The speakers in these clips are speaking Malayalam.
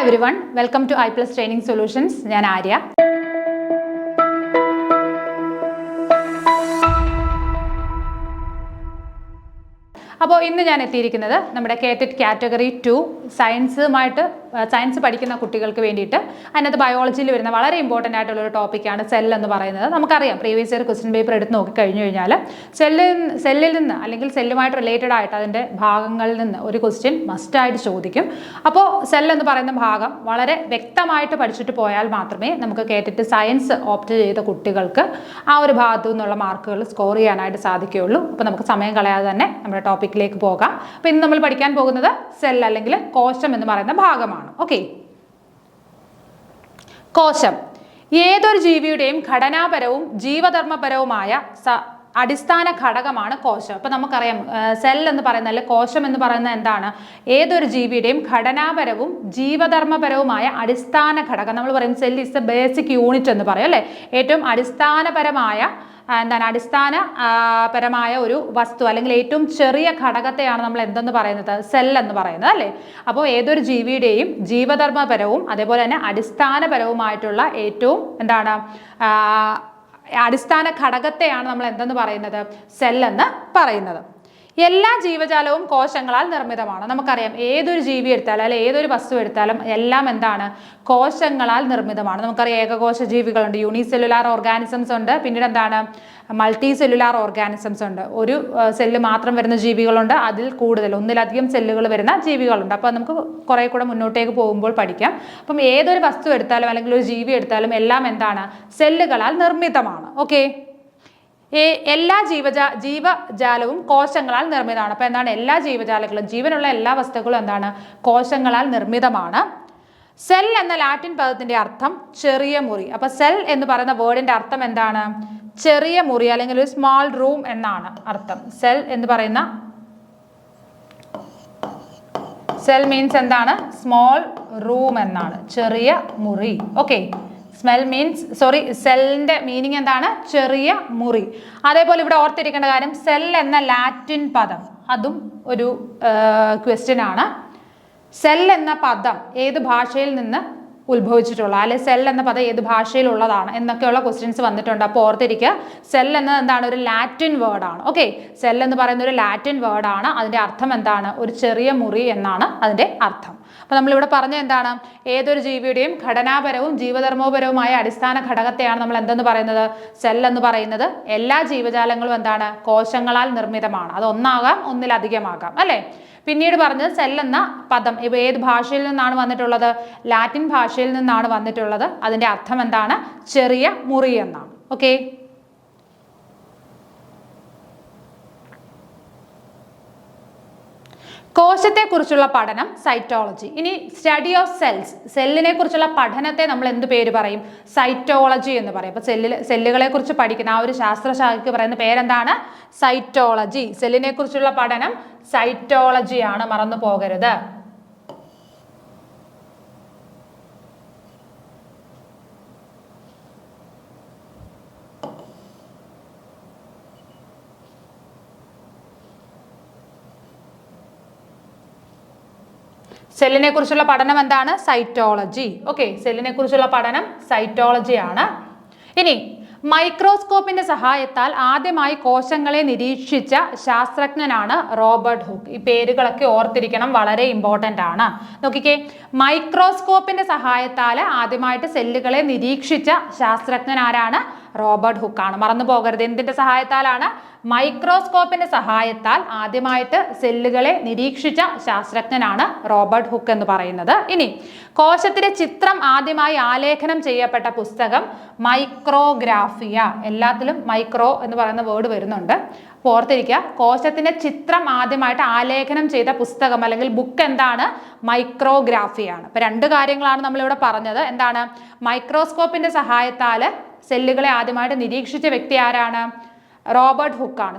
everyone, welcome to I+ Training Solutions. ഞാൻ ആര്യ. അപ്പോൾ ഇന്ന് ഞാൻ എത്തിയിരിക്കുന്നത് നമ്മുടെ കേറ്ററ്റ് കാറ്റഗറി 2 സയൻസ് പഠിക്കുന്ന കുട്ടികൾക്ക് വേണ്ടിയിട്ട് അതിനകത്ത് ബയോളജിയിൽ വരുന്ന വളരെ ഇമ്പോർട്ടൻ്റ് ആയിട്ടുള്ള ഒരു ടോപ്പിക്കാണ് സെൽ എന്ന് പറയുന്നത്. നമുക്കറിയാം പ്രീവിയസ് ഇയർ ക്വസ്റ്റ്യൻ പേപ്പർ എടുത്ത് നോക്കിക്കഴിഞ്ഞു കഴിഞ്ഞാൽ സെല്ലിൽ നിന്ന് അല്ലെങ്കിൽ സെല്ലുമായിട്ട് റിലേറ്റഡ് ആയിട്ട് അതിൻ്റെ ഭാഗങ്ങളിൽ നിന്ന് ഒരു ക്വസ്റ്റ്യൻ മസ്റ്റായിട്ട് ചോദിക്കും. അപ്പോൾ സെൽ എന്ന് പറയുന്ന ഭാഗം വളരെ വ്യക്തമായിട്ട് പഠിച്ചിട്ട് പോയാൽ മാത്രമേ നമുക്ക് കേറ്ററ്റ് സയൻസ് ഓപ്റ്റ് ചെയ്ത കുട്ടികൾക്ക് ആ ഒരു ഭാഗത്തു നിന്നുള്ള മാർക്കുകൾ സ്കോർ ചെയ്യാനായിട്ട് സാധിക്കുകയുള്ളൂ. അപ്പോൾ നമുക്ക് സമയം കളയാതെ തന്നെ നമ്മുടെ ടോപ്പിക്കിലേക്ക് പോകാം. അപ്പോൾ ഇന്ന് നമ്മൾ പഠിക്കാൻ പോകുന്നത് സെൽ അല്ലെങ്കിൽ കോശം എന്ന് പറയുന്ന ഭാഗമാണ്. ഓക്കെ, കോശം ഏതൊരു ജീവിയുടെയും ഘടനാപരവും ജീവധർമ്മപരവുമായ അടിസ്ഥാന ഘടകമാണ് കോശം. അപ്പോൾ നമുക്കറിയാം സെൽ എന്ന് പറയുന്ന അല്ലെങ്കിൽ കോശം എന്ന് പറയുന്നത് എന്താണ്? ഏതൊരു ജീവിയുടെയും ഘടനാപരവും ജീവധർമ്മപരവുമായ അടിസ്ഥാന ഘടകം. നമ്മൾ പറയും cell is the basic unit എന്ന് പറയും അല്ലേ. ഏറ്റവും അടിസ്ഥാനപരമായ ഒരു വസ്തു അല്ലെങ്കിൽ ഏറ്റവും ചെറിയ ഘടകത്തെയാണ് നമ്മൾ എന്തെന്ന് പറയുന്നത്? സെൽ എന്ന് പറയുന്നത് അല്ലേ. അപ്പോൾ ഏതൊരു ജീവിയുടെയും ജീവധർമ്മപരവും അതേപോലെ തന്നെ അടിസ്ഥാനപരവുമായിട്ടുള്ള ഏറ്റവും അടിസ്ഥാന ഘടകത്തെയാണ് നമ്മൾ എന്തെന്ന് പറയുന്നത്? സെൽ എന്ന് പറയുന്നത്. എല്ലാ ജീവജാലവും കോശങ്ങളാൽ നിർമ്മിതമാണ്. നമുക്കറിയാം ഏതൊരു ജീവി എടുത്താലും അല്ലെ ഏതൊരു വസ്തു എടുത്താലും എല്ലാം എന്താണ്? കോശങ്ങളാൽ നിർമ്മിതമാണ്. നമുക്കറിയാം ഏകകോശ ജീവികളുണ്ട്, യൂണിസെല്ലുലാർ ഓർഗാനിസംസ് ഉണ്ട്, പിന്നീട് എന്താണ്? മൾട്ടി സെല്ലുലാർ ഓർഗാനിസംസ് ഉണ്ട്. ഒരു സെല്ല് മാത്രം വരുന്ന ജീവികളുണ്ട്, അതിൽ കൂടുതൽ ഒന്നിലധികം സെല്ലുകൾ വരുന്ന ജീവികളുണ്ട്. അപ്പോൾ നമുക്ക് കുറേ കൂടെ മുന്നോട്ടേക്ക് പോകുമ്പോൾ പഠിക്കാം. അപ്പം ഏതൊരു വസ്തു എടുത്താലും അല്ലെങ്കിൽ ഒരു ജീവി എടുത്താലും എല്ലാം എന്താണ്? സെല്ലുകളാൽ നിർമ്മിതമാണ്. ഓക്കെ, എല്ലാ ജീവജാലവും കോശങ്ങളാൽ നിർമ്മിതമാണ്. അപ്പോൾ എന്താണ്? എല്ലാ ജീവജാലങ്ങളും, ജീവനുള്ള എല്ലാ വസ്തുക്കളും എന്താണ്? കോശങ്ങളാൽ നിർമ്മിതമാണ്. സെൽ എന്ന ലാറ്റിൻ പദത്തിന്റെ അർത്ഥം ചെറിയ മുറി. അപ്പൊ സെൽ എന്ന് പറയുന്ന വേർഡിന്റെ അർത്ഥം എന്താണ്? ചെറിയ മുറി അല്ലെങ്കിൽ ഒരു സ്മാൾ റൂം എന്നാണ് അർത്ഥം. സെൽ എന്ന് പറയുന്ന സെൽ മീൻസ് എന്താണ്? സ്മോൾ റൂം എന്നാണ്, ചെറിയ മുറി. ഓക്കെ, സെല്ലിന്റെ മീനിങ് എന്താണ്? ചെറിയ മുറി. അതേപോലെ ഇവിടെ ഓർത്തിരിക്കേണ്ട കാര്യം, സെൽ എന്ന ലാറ്റിൻ പദം അതും ഒരു ക്വസ്റ്റ്യൻ ആണ്. സെൽ എന്ന പദം ഏത് ഭാഷയിൽ നിന്ന് ഉത്ഭവിച്ചിട്ടുള്ള, അല്ലെ സെൽ എന്ന പദം ഏത് ഭാഷയിലുള്ളതാണ് എന്നൊക്കെയുള്ള ക്വസ്റ്റ്യൻസ് വന്നിട്ടുണ്ട്. അപ്പോൾ ഓർത്തിരിക്കുക, സെൽ എന്നത് എന്താണ്? ഒരു ലാറ്റിൻ വേർഡാണ്. ഓക്കെ, സെൽ എന്ന് പറയുന്ന ഒരു ലാറ്റിൻ വേർഡാണ്. അതിന്റെ അർത്ഥം എന്താണ്? ഒരു ചെറിയ മുറി എന്നാണ് അതിന്റെ അർത്ഥം. അപ്പോൾ നമ്മളിവിടെ പറഞ്ഞ എന്താണ്? ഏതൊരു ജീവിയുടെയും ഘടനാപരവും ജീവധർമ്മപരവുമായ അടിസ്ഥാന ഘടകത്തെയാണ് നമ്മൾ എന്തെന്ന് പറയുന്നത്? സെൽ എന്ന് പറയുന്നത്. എല്ലാ ജീവജാലങ്ങളും എന്താണ്? കോശങ്ങളാൽ നിർമ്മിതമാണ്. അത് ഒന്നാകാം, ഒന്നിലധികമാകാം അല്ലേ. പിന്നീട് പറഞ്ഞത് സെൽ എന്ന പദം ഏത് ഭാഷയിൽ നിന്നാണ് വന്നിട്ടുള്ളത്? ലാറ്റിൻ ഭാഷയിൽ നിന്നാണ് വന്നിട്ടുള്ളത്. അതിന്റെ അർത്ഥം എന്താണ്? ചെറിയ മുറി എന്നാണ്. ഓക്കെ, കോശത്തെ കുറിച്ചുള്ള പഠനം സൈറ്റോളജി. ഇനി സ്റ്റഡി ഓഫ് സെൽസ്, സെല്ലിനെ കുറിച്ചുള്ള പഠനത്തെ നമ്മൾ എന്ത് പേര് പറയും? സൈറ്റോളജി എന്ന് പറയും. അപ്പൊ സെല്ലുകളെ കുറിച്ച് പഠിക്കുന്ന ആ ഒരു ശാസ്ത്രശാഖയ്ക്ക് പറയുന്ന പേരെന്താണ്? സൈറ്റോളജി. സെല്ലിനെ കുറിച്ചുള്ള പഠനം സൈറ്റോളജിയാണ്, മറന്നു പോകരുത്. സെല്ലിനെ കുറിച്ചുള്ള പഠനം എന്താണ്? സൈറ്റോളജി. ഓക്കെ, സെല്ലിനെ കുറിച്ചുള്ള പഠനം സൈറ്റോളജിയാണ്. ഇനി മൈക്രോസ്കോപ്പിന്റെ സഹായത്താൽ ആദ്യമായി കോശങ്ങളെ നിരീക്ഷിച്ച ശാസ്ത്രജ്ഞനാണ് റോബർട്ട് ഹുക്ക്. ഈ പേരുകളൊക്കെ ഓർത്തിരിക്കണം, വളരെ ഇമ്പോർട്ടൻ്റ് ആണ്. നോക്കിക്കേ, മൈക്രോസ്കോപ്പിന്റെ സഹായത്താൽ ആദ്യമായിട്ട് സെല്ലുകളെ നിരീക്ഷിച്ച ശാസ്ത്രജ്ഞൻ ആരാണ്? റോബർട്ട് ഹുക്ക് ആണ്, മറന്നു പോകരുത്. എന്തിന്റെ സഹായത്താലാണ്? മൈക്രോസ്കോപ്പിന്റെ സഹായത്താൽ ആദ്യമായിട്ട് സെല്ലുകളെ നിരീക്ഷിച്ച ശാസ്ത്രജ്ഞനാണ് റോബർട്ട് ഹുക്ക് എന്ന് പറയുന്നത്. ഇനി കോശത്തിന്റെ ചിത്രം ആദ്യമായി ആലേഖനം ചെയ്യപ്പെട്ട പുസ്തകം മൈക്രോഗ്രാഫിയ. എല്ലാത്തിലും മൈക്രോ എന്ന് പറയുന്ന വേർഡ് വരുന്നുണ്ട്. ഓർത്തിരിക്കുക, കോശത്തിന്റെ ചിത്രം ആദ്യമായിട്ട് ആലേഖനം ചെയ്ത പുസ്തകം അല്ലെങ്കിൽ ബുക്ക് എന്താണ്? മൈക്രോഗ്രാഫിയാണ്. അപ്പൊ രണ്ട് കാര്യങ്ങളാണ് നമ്മളിവിടെ പറഞ്ഞത്. എന്താണ്? മൈക്രോസ്കോപ്പിന്റെ സഹായത്താൽ സെല്ലുകളെ ആദ്യമായിട്ട് നിരീക്ഷിച്ച വ്യക്തി ആരാണ്? റോബർട്ട് ഹുക്കാണ്.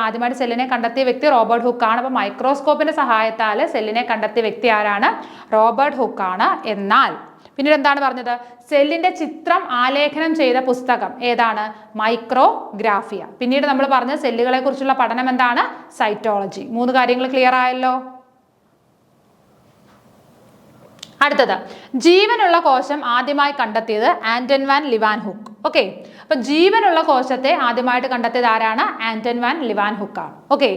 ആദ്യമായിട്ട് സെല്ലിനെ കണ്ടെത്തിയ വ്യക്തി റോബർട്ട് ഹുക്കാണ്. അപ്പോൾ മൈക്രോസ്കോപ്പിന്റെ സഹായത്താൽ സെല്ലിനെ കണ്ടെത്തിയ വ്യക്തി ആരാണ്? റോബർട്ട് ഹുക്കാണ്. എന്നാൽ പിന്നീട് എന്താണ് പറഞ്ഞത്? സെല്ലിന്റെ ചിത്രം ആലേഖനം ചെയ്ത പുസ്തകം ഏതാണ്? മൈക്രോഗ്രാഫിയ. പിന്നീട് നമ്മൾ പറഞ്ഞ സെല്ലുകളെ കുറിച്ചുള്ള പഠനം എന്താണ്? സൈറ്റോളജി. 3 കാര്യങ്ങൾ ക്ലിയർ ആയല്ലോ. അടുത്തത് ജീവനുള്ള കോശം ആദ്യമായി കണ്ടെത്തിയത് ആന്റൺ വാൻ ലിവാൻഹുക്ക്. ഓക്കെ, അപ്പൊ ജീവനുള്ള കോശത്തെ ആദ്യമായിട്ട് കണ്ടെത്തിയത് ആരാണ്? ആന്റൺ വാൻ ലിവാൻഹുക്ക് ആണ്. ഓക്കെ,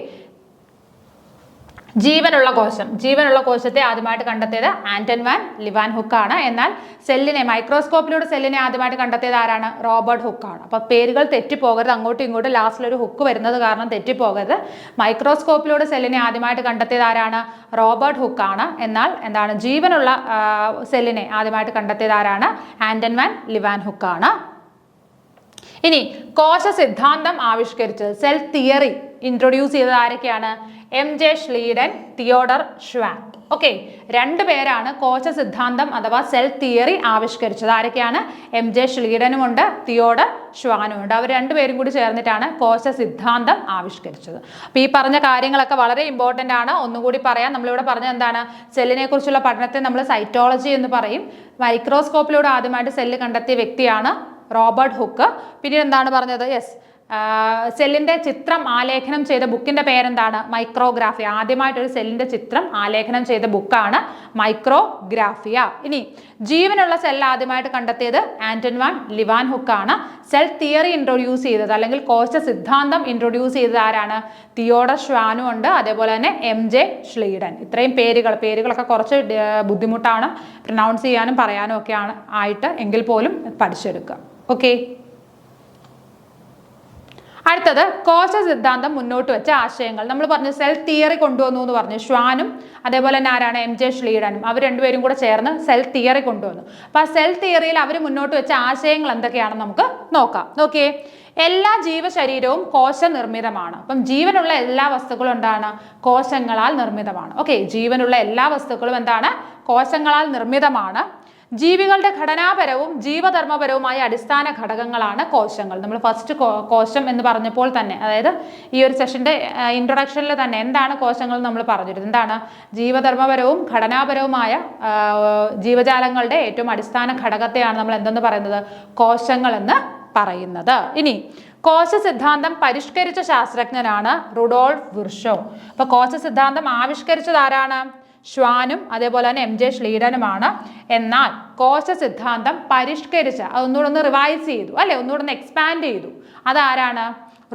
ജീവനുള്ള കോശത്തെ ആദ്യമായിട്ട് കണ്ടെത്തിയത് ആന്റൺ വാൻ ലിവാൻഹുക്ക് ആണ്. എന്നാൽ മൈക്രോസ്കോപ്പിലൂടെ സെല്ലിനെ ആദ്യമായിട്ട് കണ്ടെത്തിയത് ആരാണ്? റോബർട്ട് ഹുക്ക് ആണ്. അപ്പൊ പേരുകൾ തെറ്റിപ്പോകരുത്, അങ്ങോട്ടും ഇങ്ങോട്ടും ലാസ്റ്റിൽ ഒരു ഹുക്ക് വരുന്നത് കാരണം തെറ്റിപ്പോകരുത്. മൈക്രോസ്കോപ്പിലൂടെ സെല്ലിനെ ആദ്യമായിട്ട് കണ്ടെത്തിയത് ആരാണ്? റോബർട്ട് ഹുക്ക് ആണ്. എന്നാൽ ജീവനുള്ള സെല്ലിനെ ആദ്യമായിട്ട് കണ്ടെത്തിയത് ആരാണ്? ആന്റൺ വാൻ ലിവാൻഹുക്ക് ആണ്. ഇനി കോശ സിദ്ധാന്തം ആവിഷ്കരിച്ചത്, സെൽ തിയറി ഇൻട്രൊഡ്യൂസ് ചെയ്തത് ആരൊക്കെയാണ്? MJ Schleiden, Theodore Schwann. Okay, രണ്ടു പേരാണ് കോശ സിദ്ധാന്തം അഥവാ സെൽ തിയറി ആവിഷ്കരിച്ചത്. ആരൊക്കെയാണ്? MJ ഷ്ലീഡനുമുണ്ട്, Theodore ഷ്വാനുമുണ്ട്. അവർ രണ്ടുപേരും കൂടി ചേർന്നിട്ടാണ് കോശ സിദ്ധാന്തം ആവിഷ്കരിച്ചത്. അപ്പൊ ഈ പറഞ്ഞ കാര്യങ്ങളൊക്കെ വളരെ ഇമ്പോർട്ടൻ്റ് ആണ്. ഒന്നുകൂടി പറയാം. നമ്മളിവിടെ പറഞ്ഞത് എന്താണ്? സെല്ലിനെ കുറിച്ചുള്ള പഠനത്തെ നമ്മൾ സൈറ്റോളജി എന്ന് പറയും. മൈക്രോസ്കോപ്പിലൂടെ ആദ്യമായിട്ട് സെല്ല് കണ്ടെത്തിയ വ്യക്തിയാണ് റോബർട്ട് ഹുക്ക്. പിന്നീട് എന്താണ് പറഞ്ഞത്? സെല്ലിന്റെ ചിത്രം ആലേഖനം ചെയ്ത ബുക്കിന്റെ പേരെന്താണ്? മൈക്രോഗ്രാഫിയ. ആദ്യമായിട്ടൊരു സെല്ലിന്റെ ചിത്രം ആലേഖനം ചെയ്ത ബുക്കാണ് മൈക്രോഗ്രാഫിയ. ഇനി ജീവനുള്ള സെൽ ആദ്യമായിട്ട് കണ്ടെത്തിയത് ആന്റൺ വാൻ ലിവാൻഹുക്ക് ആണ്. സെൽ തിയറി ഇൻട്രൊഡ്യൂസ് ചെയ്തത് അല്ലെങ്കിൽ കോശ സിദ്ധാന്തം ഇൻട്രൊഡ്യൂസ് ചെയ്തത് ആരാണ്? തിയോഡർ ഷ്വാനും ഉണ്ട്, അതേപോലെ തന്നെ MJ ഷ്ലീഡൻ. ഇത്രയും പേരുകളൊക്കെ കുറച്ച് ബുദ്ധിമുട്ടാണ് പ്രൊനൗൺസ് ചെയ്യാനും പറയാനും ഒക്കെ ആയിട്ട്, എങ്കിൽ പോലും പഠിച്ചെടുക്കുക. ഓക്കെ, അടുത്തത് കോശ സിദ്ധാന്തം മുന്നോട്ട് വെച്ച ആശയങ്ങൾ. നമ്മൾ പറഞ്ഞു സെൽ തിയറി കൊണ്ടുവന്നു എന്ന് പറഞ്ഞു. ഷ്വാനും അതേപോലെ തന്നെ ആരാണ്? MJ ഷ്ലീഡനും. അവർ രണ്ടുപേരും കൂടെ ചേർന്ന് സെൽ തിയറി കൊണ്ടുവന്നു. അപ്പൊ ആ സെൽ തിയറിയിൽ അവർ മുന്നോട്ട് വെച്ച ആശയങ്ങൾ എന്തൊക്കെയാണെന്ന് നമുക്ക് നോക്കാം. നോക്കിയേ, എല്ലാ ജീവശരീരവും കോശ നിർമ്മിതമാണ്. അപ്പം ജീവനുള്ള എല്ലാ വസ്തുക്കളും എന്താണ്? കോശങ്ങളാൽ നിർമ്മിതമാണ്. ഓക്കെ, ജീവനുള്ള എല്ലാ വസ്തുക്കളും എന്താണ്? കോശങ്ങളാൽ നിർമ്മിതമാണ്. ജീവികളുടെ ഘടനാപരവും ജീവധർമ്മപരവുമായ അടിസ്ഥാന ഘടകങ്ങളാണ് കോശങ്ങൾ. നമ്മൾ ഫസ്റ്റ് കോശം എന്ന് പറഞ്ഞപ്പോൾ തന്നെ, അതായത് ഈ ഒരു സെഷന്റെ ഇൻട്രൊഡക്ഷനിൽ തന്നെ എന്താണ് കോശങ്ങൾ നമ്മൾ പറഞ്ഞിരുന്നത്? എന്താണ്? ജീവധർമ്മപരവും ഘടനാപരവുമായ ജീവജാലങ്ങളുടെ ഏറ്റവും അടിസ്ഥാന ഘടകത്തെയാണ് നമ്മൾ എന്തെന്ന് പറയുന്നത്? കോശങ്ങൾ എന്ന് പറയുന്നത്. ഇനി കോശ സിദ്ധാന്തം പരിഷ്കരിച്ച ശാസ്ത്രജ്ഞനാണ് റുഡോൾഫ് വിർഷോ. അപ്പൊ കോശ സിദ്ധാന്തം ആവിഷ്കരിച്ചത് ആരാണ്? ഷ്വാനും അതേപോലെ തന്നെ MJ ഷ്ലീഡനുമാണ്. എന്നാൽ കോശ സിദ്ധാന്തം പരിഷ്കരിച്ച, അതൊന്നുകൂടെ റിവൈസ് ചെയ്തു, അല്ലെ, ഒന്നുകൂടെ എക്സ്പാൻഡ് ചെയ്തു, അതാരാണ്?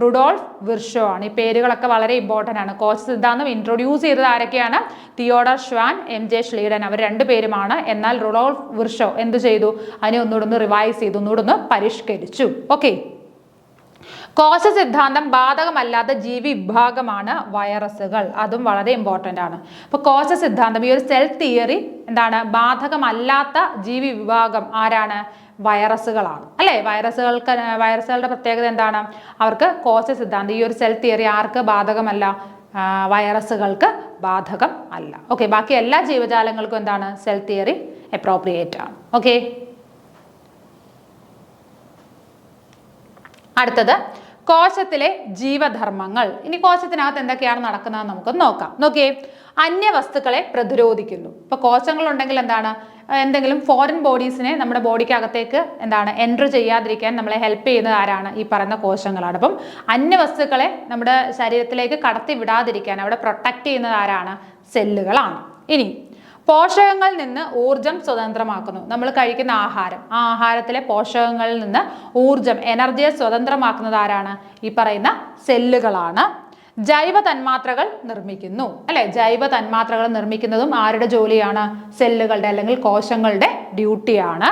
റുഡോൾഫ് വിർഷോ ആണ്. ഈ പേരുകളൊക്കെ വളരെ ഇമ്പോർട്ടൻ്റ് ആണ്. കോശ സിദ്ധാന്തം ഇൻട്രൊഡ്യൂസ് ചെയ്തത് ആരൊക്കെയാണ്? Theodor Schwann, MJ Schleiden. അവർ രണ്ടുപേരുമാണ്. എന്നാൽ റുഡോൾഫ് വിർഷോ എന്ത് ചെയ്തു? അതിനെ ഒന്നുകൂടെ റിവൈസ് ചെയ്തു, ഒന്നുകൂടെ പരിഷ്കരിച്ചു. ഓക്കെ, കോശ സിദ്ധാന്തം ബാധകമല്ലാത്ത ജീവി വിഭാഗമാണ് വൈറസുകൾ. അതും വളരെ ഇമ്പോർട്ടൻ്റ് ആണ്. അപ്പൊ കോശ സിദ്ധാന്തം, ഈ ഒരു സെൽ തിയറി എന്താണ്? ബാധകമല്ലാത്ത ജീവി വിഭാഗം ആരാണ്? വൈറസുകളാണ്, അല്ലേ? വൈറസുകളുടെ പ്രത്യേകത എന്താണ്? അവർക്ക് കോശ സിദ്ധാന്തം, ഈ ഒരു സെൽ തിയറി ആർക്ക് ബാധകമല്ല? വൈറസുകൾക്ക് ബാധകം അല്ല. ഓക്കെ, ബാക്കി എല്ലാ ജീവജാലങ്ങൾക്കും എന്താണ്? സെൽ തിയറി അപ്രോപ്രിയേറ്റ് ആണ്. ഓക്കെ, അടുത്തത് കോശത്തിലെ ജീവധർമ്മങ്ങൾ. ഇനി കോശത്തിനകത്ത് എന്തൊക്കെയാണ് നടക്കുന്നതെന്ന് നമുക്ക് നോക്കാം. നോക്കിയേ, അന്യവസ്തുക്കളെ പ്രതിരോധിക്കുന്നു. ഇപ്പൊ കോശങ്ങൾ ഉണ്ടെങ്കിൽ എന്താണ്? എന്തെങ്കിലും ഫോറിൻ ബോഡീസിനെ നമ്മുടെ ബോഡിക്കകത്തേക്ക് എന്താണ് എൻട്രി ചെയ്യാതിരിക്കാൻ നമ്മളെ ഹെൽപ്പ് ചെയ്യുന്നത് ആരാണ്? ഈ പറയുന്ന കോശങ്ങളാണ്. അപ്പം അന്യവസ്തുക്കളെ നമ്മുടെ ശരീരത്തിലേക്ക് കടത്തി വിടാതിരിക്കാൻ അവിടെ പ്രൊട്ടക്ട് ചെയ്യുന്നത് ആരാണ്? സെല്ലുകളാണ്. ഇനി പോഷകങ്ങളിൽ നിന്ന് ഊർജം സ്വതന്ത്രമാക്കുന്നു. നമ്മൾ കഴിക്കുന്ന ആഹാരം, ആ ആഹാരത്തിലെ പോഷകങ്ങളിൽ നിന്ന് ഊർജം, എനർജിയെ സ്വതന്ത്രമാക്കുന്നത് ആരാണ്? ഈ പറയുന്ന സെല്ലുകളാണ്. ജൈവ തന്മാത്രകൾ നിർമ്മിക്കുന്നു, അല്ലെ? ജൈവ തന്മാത്രകൾ നിർമ്മിക്കുന്നതും ആരുടെ ജോലിയാണ്? സെല്ലുകളുടെ അല്ലെങ്കിൽ കോശങ്ങളുടെ ഡ്യൂട്ടിയാണ്.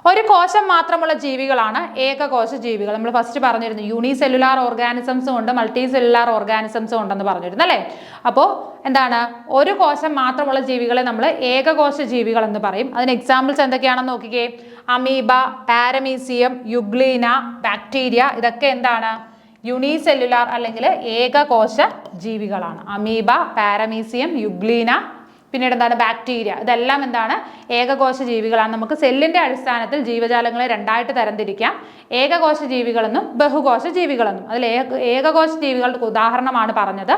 ഒരു കോശം മാത്രമുള്ള ജീവികളാണ് ഏകകോശ ജീവികൾ. നമ്മൾ ഫസ്റ്റ് പറഞ്ഞിരുന്നു യൂണിസെല്ലുലാർ ഓർഗാനിസംസും ഉണ്ട്, മൾട്ടി സെല്ലുലാർ ഓർഗാനിസംസും ഉണ്ടെന്ന് പറഞ്ഞിരുന്നു, അല്ലേ? അപ്പോൾ എന്താണ്? ഒരു കോശം മാത്രമുള്ള ജീവികളെ നമ്മൾ ഏകകോശ ജീവികൾ എന്ന് പറയും. അതിന് എക്സാമ്പിൾസ് എന്തൊക്കെയാണെന്ന് നോക്കിക്കേ. അമീബ, പാരമീസിയം, യുഗ്ലീന, ബാക്ടീരിയ, ഇതൊക്കെ എന്താണ്? യൂണിസെല്ലുലാർ അല്ലെങ്കിൽ ഏകകോശ ജീവികളാണ്. അമീബ, പാരമീസിയം, യുഗ്ലീന, പിന്നീട് എന്താണ്? ബാക്ടീരിയ. ഇതെല്ലാം എന്താണ്? ഏകകോശ ജീവികളാണ്. നമുക്ക് സെല്ലിന്റെ അടിസ്ഥാനത്തിൽ ജീവജാലങ്ങളെ രണ്ടായിട്ട് തരംതിരിക്കാം. ഏകകോശ ജീവികളെന്നും ബഹുകോശ ജീവികളെന്നും. അതിൽ ഏകകോശ ജീവികളുടെ ഉദാഹരണമാണ് പറഞ്ഞത്.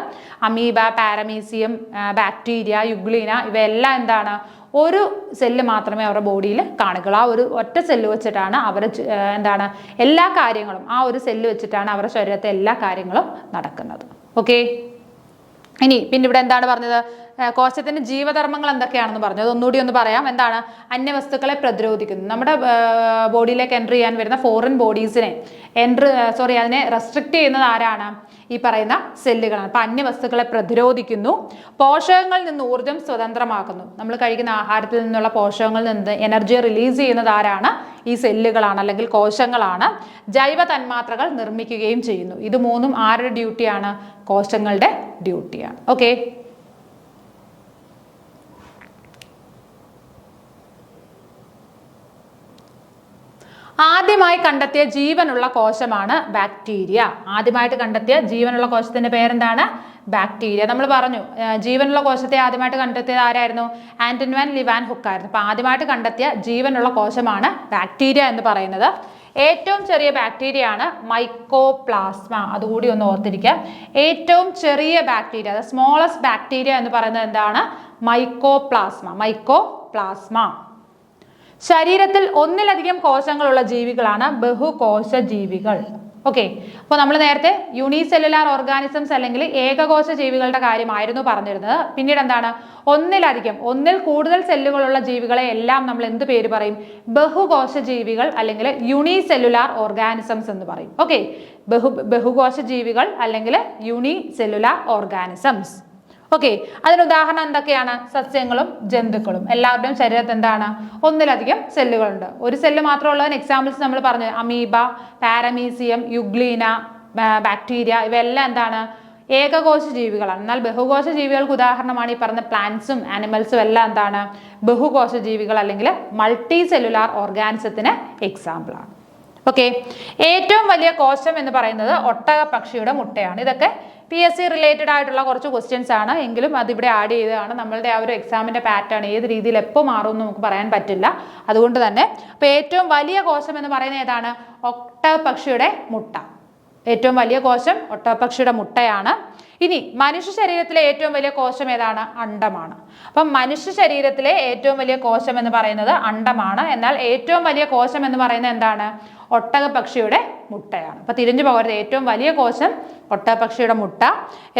അമീബ, പാരമീസിയം, ബാക്ടീരിയ, യുഗ്ലീന, ഇവയെല്ലാം എന്താണ്? ഒരു സെല്ല് മാത്രമേ അവരുടെ ബോഡിയിൽ കാണുകയുള്ളൂ. ആ ഒരു ഒറ്റ സെല്ല് വെച്ചിട്ടാണ് അവർ എന്താണ് എല്ലാ കാര്യങ്ങളും, ആ ഒരു സെല്ല് വെച്ചിട്ടാണ് അവരുടെ ശരീരത്തെ എല്ലാ കാര്യങ്ങളും നടക്കുന്നത്. ഓക്കെ, ഇനി പിന്നെ ഇവിടെ എന്താണ് പറഞ്ഞത്? കോശത്തിന്റെ ജീവധർമ്മങ്ങൾ എന്തൊക്കെയാണെന്ന് പറഞ്ഞു. അതൊന്നുകൂടി ഒന്ന് പറയാം. എന്താണ്? അന്യവസ്തുക്കളെ പ്രതിരോധിക്കുന്നു. നമ്മുടെ ബോഡിയിലേക്ക് എൻട്രി ചെയ്യാൻ വരുന്ന ഫോറിൻ ബോഡീസിനെ അതിനെ റെസ്ട്രിക്റ്റ് ചെയ്യുന്നത് ആരാണ്? ഈ പറയുന്ന സെല്ലുകളാണ്. അപ്പൊ അന്യവസ്തുക്കളെ പ്രതിരോധിക്കുന്നു, പോഷകങ്ങളിൽ നിന്ന് ഊർജ്ജം സ്വതന്ത്രമാക്കുന്നു. നമ്മൾ കഴിക്കുന്ന ആഹാരത്തിൽ നിന്നുള്ള പോഷകങ്ങളിൽ നിന്ന് എനർജി റിലീസ് ചെയ്യുന്നത് ആരാണ്? ഈ സെല്ലുകളാണ് അല്ലെങ്കിൽ കോശങ്ങളാണ്. ജൈവ തന്മാത്രകൾ നിർമ്മിക്കുകയും ചെയ്യുന്നു. ഇത് മൂന്നും ആരുടെ ഡ്യൂട്ടിയാണ്? കോശങ്ങളുടെ ഡ്യൂട്ടിയാണ്. ഓക്കെ. ആദ്യമായി കണ്ടെത്തിയ ജീവനുള്ള കോശമാണ് ബാക്ടീരിയ. ആദ്യമായിട്ട് കണ്ടെത്തിയ ജീവനുള്ള കോശത്തിന്റെ പേരെന്താണ്? ബാക്ടീരിയ. നമ്മൾ പറഞ്ഞു ജീവനുള്ള കോശത്തെ ആദ്യമായിട്ട് കണ്ടെത്തിയത് ആരായിരുന്നു? ആന്റൺ വാൻ ലിവാൻ ഹുക്ക് ആയിരുന്നു. അപ്പൊ ആദ്യമായിട്ട് കണ്ടെത്തിയ ജീവനുള്ള കോശമാണ് ബാക്ടീരിയ എന്ന് പറയുന്നത്. ഏറ്റവും ചെറിയ ബാക്ടീരിയ ആണ് മൈക്കോപ്ലാസ്മ. അതുകൂടി ഒന്ന് ഓർത്തിരിക്കുക. ഏറ്റവും ചെറിയ ബാക്ടീരിയ, സ്മോളസ്റ്റ് ബാക്ടീരിയ എന്ന് പറയുന്നത് എന്താണ്? മൈക്കോപ്ലാസ്മ. ശരീരത്തിൽ ഒന്നിലധികം കോശങ്ങളുള്ള ജീവികളാണ് ബഹുകോശ ജീവികൾ. ഓക്കെ. അപ്പോൾ നമ്മൾ നേരത്തെ യൂണിസെല്ലുലാർ ഓർഗാനിസംസ് അല്ലെങ്കിൽ ഏകകോശ ജീവികളുടെ കാര്യമായിരുന്നു പറഞ്ഞിരുന്നത്. പിന്നീട് എന്താണ്? ഒന്നിൽ കൂടുതൽ സെല്ലുകളുള്ള ജീവികളെ എല്ലാം നമ്മൾ എന്ത് പേര് പറയും? ബഹുകോശ ജീവികൾ അല്ലെങ്കിൽ യൂണിസെല്ലുലാർ ഓർഗാനിസംസ് എന്ന് പറയും. ഓക്കെ. ബഹുകോശ ജീവികൾ അല്ലെങ്കിൽ യൂണിസെല്ലുലാർ ഓർഗാനിസംസ്. ഓക്കെ. അതിന് ഉദാഹരണം എന്തൊക്കെയാണ്? സസ്യങ്ങളും ജന്തുക്കളും. എല്ലാവരുടെയും ശരീരത്തിൽ എന്താണ്? ഒന്നിലധികം സെല്ലുകളുണ്ട്. ഒരു സെല്ല് മാത്രമുള്ളതിന് എക്സാമ്പിൾസ് നമ്മൾ പറഞ്ഞു. അമീബ, പാരമീസിയം, യുഗ്ലീന, ബാക്ടീരിയ, ഇവയെല്ലാം എന്താണ്? ഏകകോശ ജീവികളാണ്. എന്നാൽ ബഹുകോശ ജീവികൾക്ക് ഉദാഹരണമാണ് ഈ പറഞ്ഞ പ്ലാന്റ്സും ആനിമൽസും എല്ലാം എന്താണ്? ബഹുകോശ ജീവികൾ അല്ലെങ്കിൽ മൾട്ടി സെല്ലുലാർ ഓർഗാനിസത്തിന് എക്സാമ്പിൾ ആണ്. ഓക്കെ. ഏറ്റവും വലിയ കോശം എന്ന് പറയുന്നത് ഒട്ടകപ്പക്ഷിയുടെ മുട്ടയാണ്. ഇതൊക്കെ PSC റിലേറ്റഡ് ആയിട്ടുള്ള കുറച്ച് ക്വസ്റ്റ്യൻസ് ആണ്. എങ്കിലും അതിവിടെ ആഡ് ചെയ്തതാണ്. നമ്മളുടെ ആ ഒരു എക്സാമിന്റെ പാറ്റേൺ ഏത് രീതിയിൽ എപ്പോൾ മാറും നമുക്ക് പറയാൻ പറ്റില്ല. അതുകൊണ്ട് തന്നെ അപ്പോൾ ഏറ്റവും വലിയ കോശം എന്ന് പറയുന്നത് ഏതാണ്? ഒട്ടകപ്പക്ഷിയുടെ മുട്ട. ഏറ്റവും വലിയ കോശം ഒട്ടകപ്പക്ഷിയുടെ മുട്ടയാണ്. ഇനി മനുഷ്യ ശരീരത്തിലെ ഏറ്റവും വലിയ കോശം ഏതാണ്? അണ്ഡമാണ്. അപ്പം മനുഷ്യ ശരീരത്തിലെ ഏറ്റവും വലിയ കോശം എന്ന് പറയുന്നത് അണ്ഡമാണ്. എന്നാൽ ഏറ്റവും വലിയ കോശം എന്ന് പറയുന്നത് എന്താണ്? ഒട്ടകപ്പക്ഷിയുടെ മുട്ടയാണ്. അപ്പൊ തിരിഞ്ഞു പോകരുത്. ഏറ്റവും വലിയ കോശം ഒട്ടകപ്പക്ഷിയുടെ മുട്ട.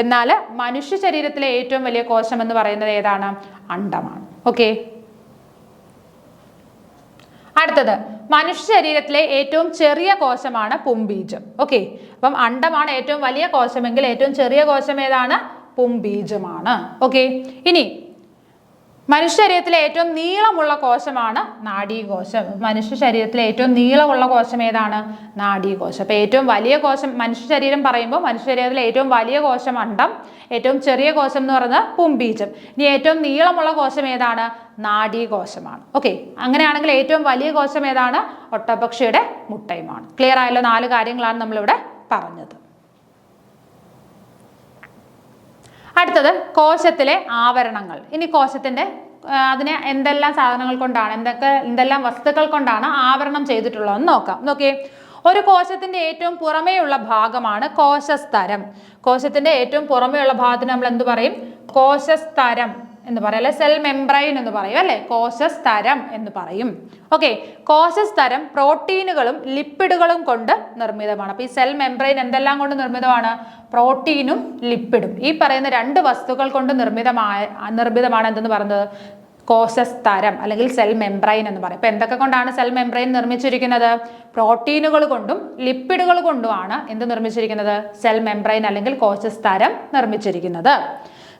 എന്നാൽ മനുഷ്യ ശരീരത്തിലെ ഏറ്റവും വലിയ കോശം എന്ന് പറയുന്നത് ഏതാണ്? അണ്ഡമാണ്. ഓക്കെ. അടുത്തത് മനുഷ്യ ശരീരത്തിലെ ഏറ്റവും ചെറിയ കോശമാണ് പുംബീജം. ഓക്കെ. അപ്പം അണ്ഡമാണ് ഏറ്റവും വലിയ കോശമെങ്കിൽ ഏറ്റവും ചെറിയ കോശം ഏതാണ്? പുംബീജമാണ്. ഓക്കെ. ഇനി മനുഷ്യ ശരീരത്തിലെ ഏറ്റവും നീളമുള്ള കോശമാണ് നാഡീകോശം. മനുഷ്യ ശരീരത്തിലെ ഏറ്റവും നീളമുള്ള കോശം ഏതാണ്? നാഡീകോശം. അപ്പൊ ഏറ്റവും വലിയ കോശം മനുഷ്യ ശരീരം പറയുമ്പോൾ മനുഷ്യ ശരീരത്തിലെ ഏറ്റവും വലിയ കോശം അണ്ഡം, ഏറ്റവും ചെറിയ കോശം എന്ന് പറയുന്നത് പുംബീജം. ഇനി ഏറ്റവും നീളമുള്ള കോശം ഏതാണ്? നാഡീകോശമാണ്. ഓക്കെ. അങ്ങനെയാണെങ്കിൽ ഏറ്റവും വലിയ കോശം ഏതാണ്? ഒട്ടകപ്പക്ഷിയുടെ മുട്ടയുമാണ്. ക്ലിയർ ആയല്ലോ? 4 കാര്യങ്ങളാണ് നമ്മളിവിടെ പറഞ്ഞത്. അടുത്തത് കോശത്തിലെ ആവരണങ്ങൾ. ഇനി കോശത്തിന്റെ അതിനെ എന്തെല്ലാം സാധനങ്ങൾ കൊണ്ടാണ് എന്തെല്ലാം വസ്തുക്കൾ കൊണ്ടാണ് ആവരണം ചെയ്തിട്ടുള്ളതെന്ന് നോക്കാം. നോക്കിയേ. ഒരു കോശത്തിന്റെ ഏറ്റവും പുറമേയുള്ള ഭാഗമാണ് കോശസ്തരം. കോശത്തിന്റെ ഏറ്റവും പുറമേയുള്ള ഭാഗത്തിന് നമ്മൾ എന്ത് പറയും? കോശസ്തരം എന്ന് പറയും, അല്ലെ സെൽ മെംബ്രെയിൻ എന്ന് പറയും, അല്ലെ കോശസ്തരം എന്ന് പറയും. ഓക്കെ. കോശസ്തരം പ്രോട്ടീനുകളും ലിപ്പിഡുകളും കൊണ്ട് നിർമ്മിതമാണ്. അപ്പൊ ഈ സെൽ മെംബ്രെയിൻ എന്തെല്ലാം കൊണ്ട് നിർമ്മിതമാണ്? പ്രോട്ടീനും ലിപ്പിഡും. ഈ പറയുന്ന 2 വസ്തുക്കൾ കൊണ്ട് നിർമ്മിതമാണ് എന്തെന്ന് പറയുന്നത്? കോശസ്തരം അല്ലെങ്കിൽ സെൽ മെംബ്രെയിൻ എന്ന് പറയും. അപ്പൊ എന്തൊക്കെ കൊണ്ടാണ് സെൽ മെംബ്രെയിൻ നിർമ്മിച്ചിരിക്കുന്നത്? പ്രോട്ടീനുകൾ കൊണ്ടും ലിപ്പിഡുകൾ കൊണ്ടുമാണ് എന്ത് നിർമ്മിച്ചിരിക്കുന്നത്? സെൽ മെംബ്രെയിൻ അല്ലെങ്കിൽ കോശസ്തരം നിർമ്മിച്ചിരിക്കുന്നത്.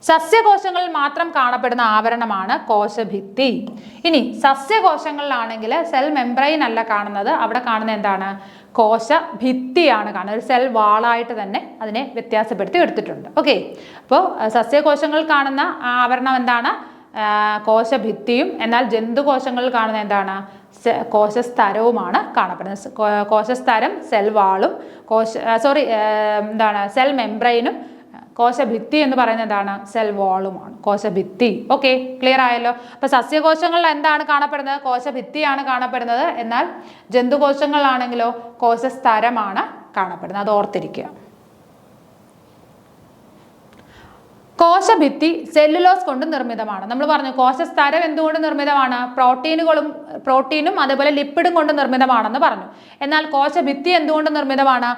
സസ്യകോശങ്ങളിൽ മാത്രം കാണപ്പെടുന്ന ആവരണമാണ് കോശഭിത്തി. ഇനി സസ്യകോശങ്ങളിലാണെങ്കിൽ സെൽ മെംബ്രെയിൻ അല്ല കാണുന്നത്, അവിടെ കാണുന്ന എന്താണ്? കോശഭിത്തിയാണ് കാണുന്നത്. ഒരു സെൽ വാളായിട്ട് തന്നെ അതിനെ വ്യത്യാസപ്പെടുത്തി എടുത്തിട്ടുണ്ട്. ഓക്കെ. അപ്പോൾ സസ്യകോശങ്ങളിൽ കാണുന്ന ആവരണം എന്താണ്? കോശഭിത്തിയും. എന്നാൽ ജന്തുകോശങ്ങളിൽ കാണുന്ന എന്താണ്? കോശസ്തരവുമാണ് കാണപ്പെടുന്നത്. കോശസ്തരം സെൽ വാളും സെൽ മെംബ്രെയിനും കോശഭിത്തി എന്ന് പറയുന്നത് എന്താണ്? സെൽ വാളുമാണ്, കോശഭിത്തി. ഓക്കെ. ക്ലിയർ ആയല്ലോ? അപ്പൊ സസ്യകോശങ്ങളിൽ എന്താണ് കാണപ്പെടുന്നത്? കോശഭിത്തിയാണ് കാണപ്പെടുന്നത്. എന്നാൽ ജന്തുകോശങ്ങളിലാണെങ്കിലോ കോശസ്തരമാണ് കാണപ്പെടുന്നത്. അത് ഓർത്തിരിക്കുക. കോശഭിത്തി സെല്ലുലോസ് കൊണ്ട് നിർമ്മിതമാണ്. നമ്മൾ പറഞ്ഞു കോശസ്തരം എന്തുകൊണ്ട് നിർമ്മിതമാണ്? പ്രോട്ടീനും അതേപോലെ ലിപ്പിഡും കൊണ്ട് നിർമ്മിതമാണെന്ന് പറഞ്ഞു. എന്നാൽ കോശഭിത്തി എന്തുകൊണ്ട് നിർമ്മിതമാണ്?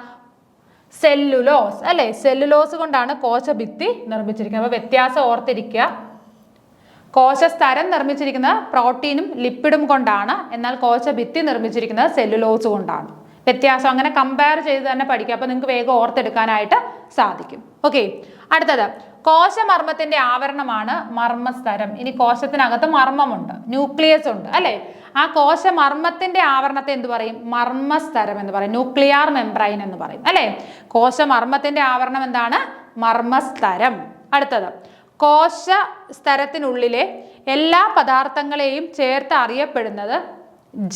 സെല്ലുലോസ്, അല്ലെ? സെല്ലുലോസ് കൊണ്ടാണ് കോശഭിത്തി നിർമ്മിച്ചിരിക്കുന്നത്. അപ്പൊ വ്യത്യാസം ഓർത്തിരിക്കുക. കോശസ്തരം നിർമ്മിച്ചിരിക്കുന്നത് പ്രോട്ടീനും ലിപ്പിഡും കൊണ്ടാണ്, എന്നാൽ കോശഭിത്തി നിർമ്മിച്ചിരിക്കുന്നത് സെല്ലുലോസ് കൊണ്ടാണ്. വ്യത്യാസം അങ്ങനെ കമ്പയർ ചെയ്ത് തന്നെ പഠിക്കുക. അപ്പോൾ നിങ്ങൾക്ക് വേഗം ഓർത്തെടുക്കാനായിട്ട് സാധിക്കും. ഓക്കെ, അടുത്തത് കോശമർമ്മത്തിന്റെ ആവരണമാണ് മർമ്മസ്തരം. ഇനി കോശത്തിനകത്ത് മർമ്മമുണ്ട്, ന്യൂക്ലിയസ് ഉണ്ട് അല്ലെ. ആ കോശമർമ്മത്തിന്റെ ആവരണത്തെ എന്ത് പറയും? മർമ്മസ്തരം എന്ന് പറയും, ന്യൂക്ലിയർ മെംബ്രൈൻ എന്ന് പറയും അല്ലെ. കോശമർമ്മത്തിന്റെ ആവരണം എന്താണ്? മർമ്മസ്തരം. അടുത്തത് കോശസ്തരത്തിനുള്ളിലെ എല്ലാ പദാർത്ഥങ്ങളെയും ചേർത്ത് അറിയപ്പെടുന്നത്